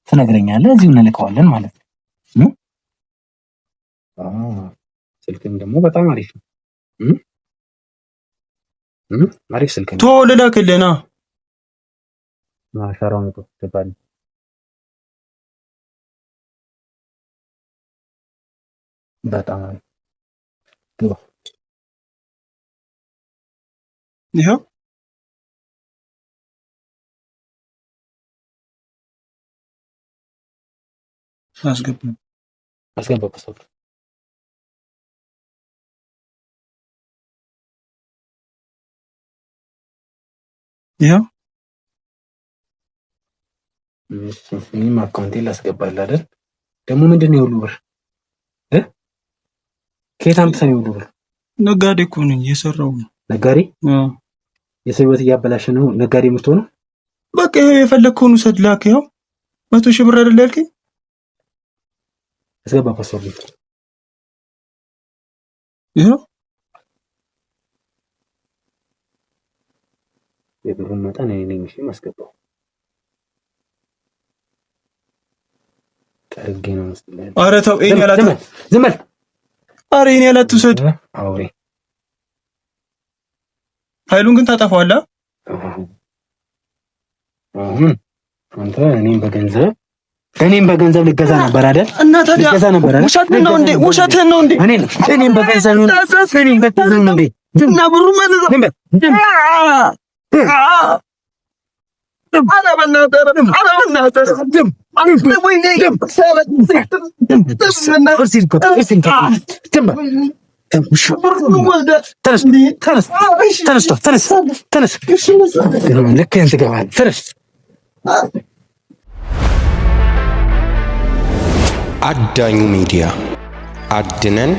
ትነግረኛለህ። እዚሁ እንልከዋለን ማለት ነው። ስልክም ደግሞ በጣም አሪፍ ነው። አሪፍ ስልክ ነው። ቶሎ ልላክልህ ና። ማሻራውን ተባለ በጣም ግባ። ይኸው አስገባ ፓስወርድ። ይኸው እኔም አካውንቴን ላስገባልህ አይደል? ደግሞ ምንድን ነው የሁሉ ብር ከየት አምጥተህ ነው የሁሉ ብር? ነጋዴ እኮ ነኝ፣ እየሰራሁ ነው። ነጋዴ? የሰው ህይወት እያበላሸ ነው ነጋዴ የምትሆነው? በቃ ይኸው የፈለግከውን ውሰድ፣ ላክ። ይኸው 100,000 ብር አይደል ያልከኝ? አስገባ ፓስወርድ። ይኸው የብሩን መጠን እኔ ነኝ የማስገባው። ጠርጌ ነው መስሎኝ። ኧረ ተው፣ እኔ ያላተ ዝም በል። ኧረ እኔ ያላተ ውሰድ። አውሬ ፋይሉን ግን ታጠፋዋለህ። አሁን አንተ እኔም በገንዘብ ልገዛ ነበር አይደል? እና ታዲያ ልገዛ ነበር አይደል? ውሸትህን ነው እንዴ? ውሸትህን ነው እንዴ? እኔም በገንዘብ ነው እንዴ? እና ብሩ ምን ነው? አዳኙ ሚዲያ አድነን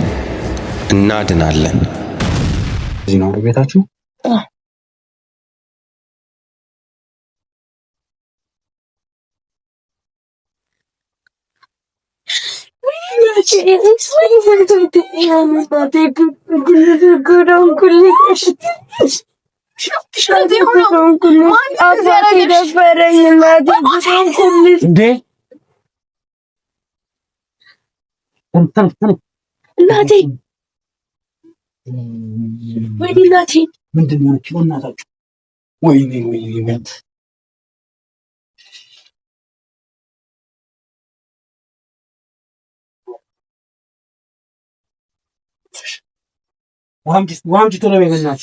እናድናለን። እዚህ ነው ቤታችሁ? ዋምጂ ቶሎ በይናት።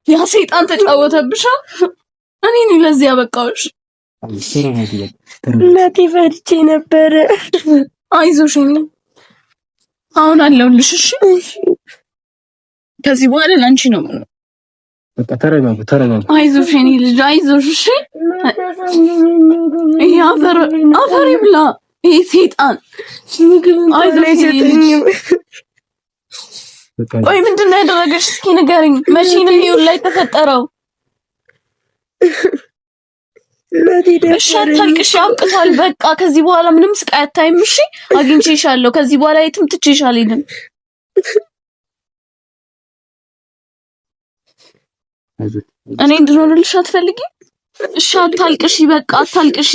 ያ ሰይጣን ተጫወተብሻ። እኔ ነኝ ለዚህ ያበቃሁሽ። እናቴ ፈርቼ ነበረ። አይዞሽ፣ አሁን አለሁልሽ። እሺ፣ ከዚህ በኋላ ላንቺ ነው ማለት። በቃ ተረጋጉ። አይዞሽ የኔ ልጅ አይዞሽ። እሺ፣ ይሄ አፈር ይብላ ይሄ ሰይጣን። አይዞሽ የኔ ልጅ። ቆይ ምንድን ነው ያደረገሽ? እስኪ ንገሪኝ። መቼ ነው ይሁን ላይ ተፈጠረው? እሺ አታልቅሽ፣ አብቅቷል። በቃ ከዚህ በኋላ ምንም ስቃይ አታይም። እሺ አግኝቼሻለሁ። ከዚህ በኋላ የትም ትቼሽ አልሄድም። እኔ እንድኖርልሽ አትፈልጊ? እሺ አታልቅሽ፣ በቃ አታልቅሽ።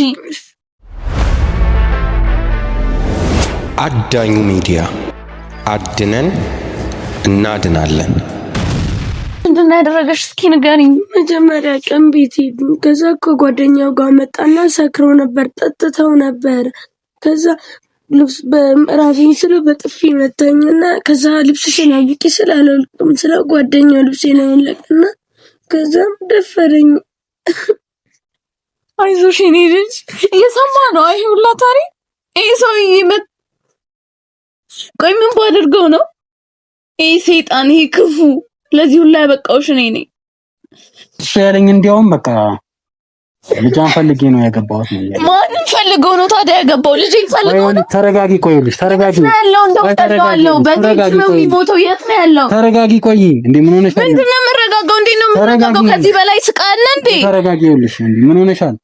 አዳኙ ሚዲያ አድነን እናድናለን። ምንድን ነው ያደረገሽ? እስኪ ንገሪኝ። መጀመሪያ ቀን ቤት ሄዱ። ከዛ ከጓደኛው ጋር መጣና ሰክረው ነበር፣ ጠጥተው ነበር። ከዛ ልብስ በራሴን ስለ በጥፊ መታኝና ከዛ ልብስሽን አውልቂ ስላልወልቅም ስለ ጓደኛው ልብሴን አወለቅና ከዛም ደፈረኝ። አይዞሽ የኔ ልጅ፣ እየሰማ ነው አይ ሁላ ታሪክ። ይሄ ሰውዬ ቆይ ምን ባደርገው ነው? ይሄ ሰይጣን፣ ይሄ ክፉ ለዚህ ሁላ ያበቃውሽ እኔ ነኝ። እሱ ያለኝ እንዲያውም በቃ ልጇን ፈልጌ ነው ያገባሁት ነው ያለኝ። ማንን ፈልገው ነው ታዲያ ያገባው? ልጄን ፈልገው ነው? ተረጋጊ፣ ቆይ ልጅ ተረጋጊ። ያለው እንደው ተረጋጊ። በዚህ ነው የሚሞተው። የት ነው ያለው? ተረጋጊ፣ ቆይ እንዴ ምን ሆነሽ? ምንድን ነው የምረጋጋው? እንዴት ነው የምረጋጋው? ከዚህ በላይ ስቃለ እንዴ? ተረጋጊ። ይኸውልሽ እንዴ ምን ሆነሻል?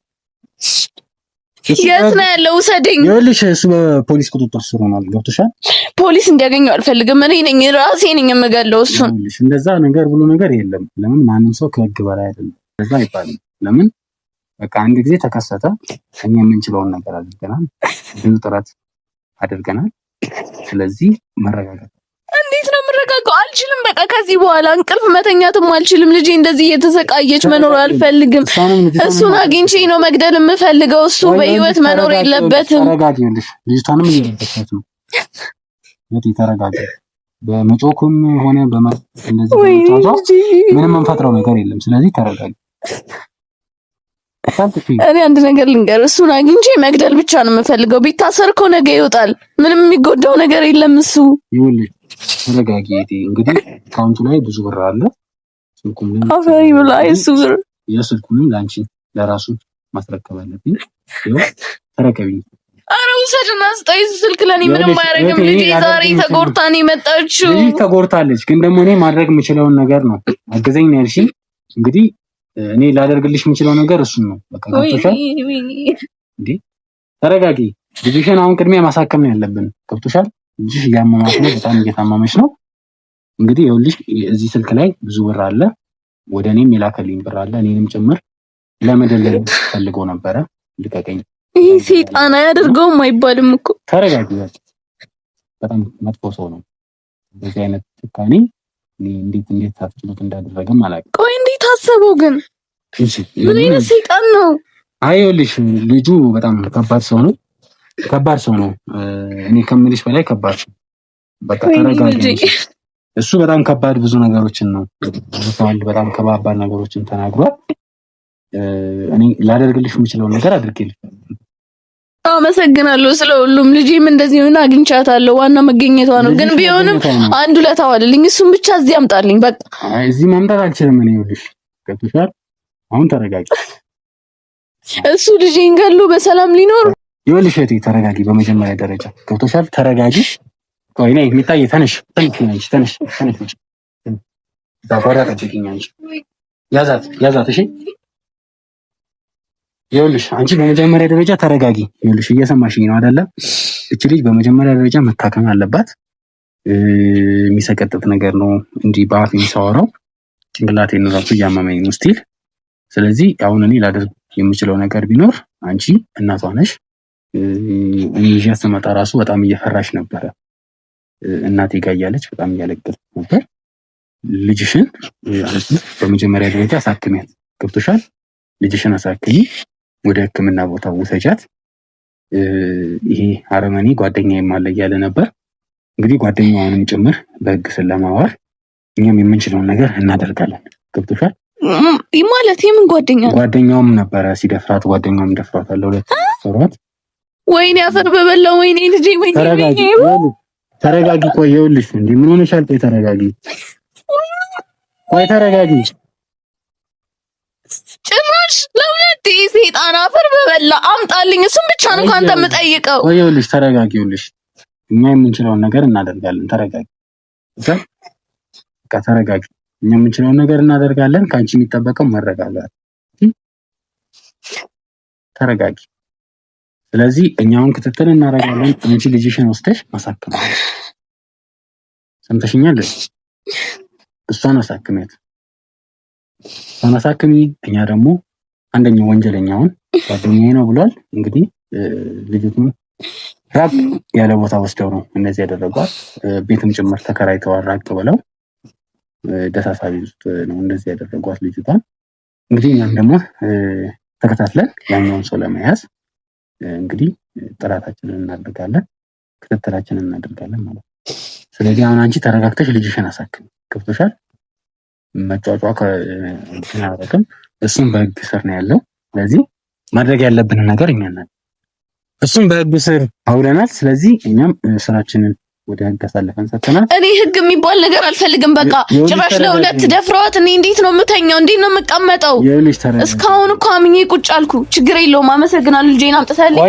የት ነው ያለው? ውሰደኝ። ይኸውልሽ እሱ በፖሊስ ቁጥጥር ስር ሆኗል። ገብቶሻል? ፖሊስ እንዲያገኘው አልፈልግም። እኔ ነኝ ራሴ ነኝ የምገለው እሱን። ይኸውልሽ እንደዛ ነገር ብሎ ነገር የለም። ለምን ማንም ሰው ከህግ በላይ አይደለም። እንደዛ አይባልም። ለምን በቃ አንድ ጊዜ ተከሰተ። እኛ የምንችለውን ነገር አድርገናል። ብዙ ጥረት አድርገናል። ስለዚህ መረጋጋት። እንዴት ነው የምረጋጋው? አልችልም። በቃ ከዚህ በኋላ እንቅልፍ መተኛትም አልችልም። ልጄ እንደዚህ እየተሰቃየች መኖር አልፈልግም። እሱን አግኝቼ ነው መግደል የምፈልገው። እሱ በህይወት መኖር የለበትም። ተረጋጊልሽ። ልጅቷንም እየለበቻት ነው። ተረጋጊ። በመጮኩም ሆነ እንደዚህ ምንም እንፈጥረው ነገር የለም። ስለዚህ ተረጋጊ። እኔ አንድ ነገር ልንገር፣ እሱን አግኝቼ መግደል ብቻ ነው የምፈልገው። ቢታሰር እኮ ነገ ይወጣል። ምንም የሚጎዳው ነገር የለም። እሱ ይኸውልሽ ተረጋጊ። እንግዲህ አካውንቱ ላይ ብዙ ብር አለ። ስልኩም አፈሪ ብላ እሱ ብር የስልኩንም ላንቺ ለራሱ ማስረከብ አለብኝ። ይኸው ተረከቢኝ። ኧረ ውሰድና ስጠኝ። ስልክ ለኔ ምንም አያደርግም። ልጄ ዛሬ ተጎድታ ነው የመጣችው። ልጅ ተጎድታለች፣ ግን ደግሞ እኔ ማድረግ የምችለውን ነገር ነው። አገዘኝ ነው ያልሽኝ። እንግዲህ እኔ ላደርግልሽ የምችለው ነገር እሱን ነው። በቃ ገብቶሻል እንዴ? ተረጋጊ። ልጅሽን አሁን ቅድሚያ ማሳከም ነው ያለብን። ገብቶሻል? ልጅሽ እያመማት ነው፣ በጣም እየታመመች ነው። እንግዲህ ይኸውልሽ እዚህ ስልክ ላይ ብዙ ብር አለ። ወደ እኔም የላከልኝ ብር አለ። እኔንም ጭምር ለመደለል ፈልገው ነበረ። ልቀቀኝ። ይሄ ሰይጣን አያደርገውም አይባልም እኮ። ተረጋጊ። በጣም መጥፎ ሰው ነው። በዚህ አይነት ጭካኔ እንዴት ታፍጥሉት እንዳደረገም አላውቅም። ቆይ እንዴት አሰበው ግን? ምን አይነት ሰይጣን ነው? አይውልሽ ልጁ በጣም ከባድ ሰው ነው። ከባድ ሰው ነው። እኔ ከምልሽ በላይ ከባድ ነው። በቃ ተረጋጊ። እሱ በጣም ከባድ ብዙ ነገሮችን ነው በጣም ከባባድ ነገሮችን ተናግሯል። እኔ ላደርግልሽ የምችለውን ነገር አድርጌልሽ። አመሰግናለሁ ስለ ሁሉም። ልጄም እንደዚህ ሆነ አግኝቻታለሁ። ዋና መገኘቷ ነው። ግን ቢሆንም አንዱ ለታዋልልኝ እሱን ብቻ እዚህ አምጣልኝ። በቃ እዚህ ማምጣት አልችልም። እኔ ይኸውልሽ ገብቶሻል? አሁን ተረጋጊ። እሱ ልጄን ገሎ በሰላም ሊኖር ይኸውልሽ እህቴ ተረጋጊ። በመጀመሪያ ደረጃ ገብቶሻል? ተረጋጊ። ቆይ ነይ የሚታይ ተነሽ ተነሽ። ዛባራ ጠጭቂኝ አንቺ ያዛት እሺ። ይኸውልሽ አንቺ በመጀመሪያ ደረጃ ተረጋጊ። ይኸውልሽ እየሰማሽኝ ነው አይደለ? እቺ ልጅ በመጀመሪያ ደረጃ መታከም አለባት። የሚሰቀጥጥ ነገር ነው እንጂ በአፍ የሚሳወራው ጭንቅላቴን ራሱ እያመመኝ ነው ስቲል። ስለዚህ አሁን እኔ ላደርግ የምችለው ነገር ቢኖር አንቺ እናቷ ነሽ። እኔ ይዤ ስመጣ ራሱ በጣም እየፈራሽ ነበረ። እናቴ ጋር እያለች በጣም እያለቀሰች ነበር። ልጅሽን በመጀመሪያ ደረጃ አሳክሚያት። ገብቶሻል? ልጅሽን አሳክሚ፣ ወደ ሕክምና ቦታ ውሰጃት። ይሄ አረመኔ ጓደኛዬም አለ እያለ ነበር። እንግዲህ ጓደኛዋንም ጭምር በሕግ ስለማዋል እኛም የምንችለውን ነገር እናደርጋለን። ገብቶሻል? ማለት የምን ጓደኛ? ጓደኛውም ነበረ ሲደፍራት፣ ጓደኛውም ደፍሯታል። ሁለት ሰሯት። ወይኔ አፈር በበላው። ወይኔ ልጄ፣ ወይኔ ተረጋጊ። ቆይ ይኸውልሽ እንዴ ምን ሆነሻል? ቆይ ተረጋጊ። ቆይ ተረጋጊ። ጭራሽ ለሁለት ሰይጣን አፈር በበላ አምጣልኝ። እሱን ብቻ ነው ካንተ የምጠይቀው። ቆይ ይኸውልሽ ተረጋጊ። ይኸውልሽ እኛ የምንችለውን ነገር እናደርጋለን። ተረጋጊ። በቃ ተረጋጊ። እኛ የምንችለውን ነገር እናደርጋለን። ካንቺ የሚጠበቀው መረጋጋት። ተረጋጊ። ስለዚህ እኛውን ክትትል እናደርጋለን። አንቺ ልጅሽን ወስደሽ ማሳከም ሰምተሽኛል? እሷን አሳክሚያት። እሷን አሳክሚ። እኛ ደግሞ አንደኛው ወንጀለኛውን ጓደኛዬ ነው ብሏል። እንግዲህ ልጅቱን ራቅ ያለ ቦታ ወስደው ነው እነዚህ ያደረጓት። ቤትም ጭምር ተከራይተዋል ራቅ ብለው ደሳሳ ቤት ውስጥ ነው እንደዚህ ያደረጓት ልጅቷን። እንግዲህ እኛም ደግሞ ተከታትለን ያኛውን ሰው ለመያዝ እንግዲህ ጥራታችንን እናደርጋለን፣ ክትትላችንን እናደርጋለን ማለት ነው። ስለዚህ አሁን አንቺ ተረጋግተሽ ልጅሽን አሳክም። ገብቶሻል? መጫጫ ከእንትን እሱም በህግ ስር ነው ያለው። ስለዚህ ማድረግ ያለብንን ነገር እኛ ነን። እሱም በህግ ስር አውለናል። ስለዚህ እኛም ስራችንን ወደ ህግ አሳልፈን ሰጥተናል። እኔ ህግ የሚባል ነገር አልፈልግም። በቃ ጭራሽ ለሁለት ደፍሯት። እኔ እንዴት ነው የምተኛው? እንዴት ነው የምቀመጠው? እስካሁን እኮ አምኜ ቁጭ አልኩ። ችግር የለውም አመሰግናለሁ። ልጄን አምጥተልኝ።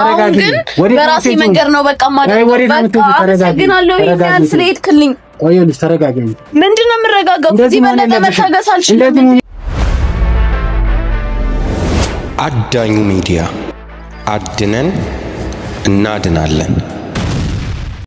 አሁን ግን በራሴ መንገድ ነው በቃ ማለት ነው። በቃ አመሰግናለሁ ይኛል ስለሄድክልኝ። ቆየልሽ ተረጋጋኝ። ምንድነው የምረጋጋው? እዚህ በለጠ መታገስ አልችልም። አዳኙ ሚዲያ አድነን እናድናለን።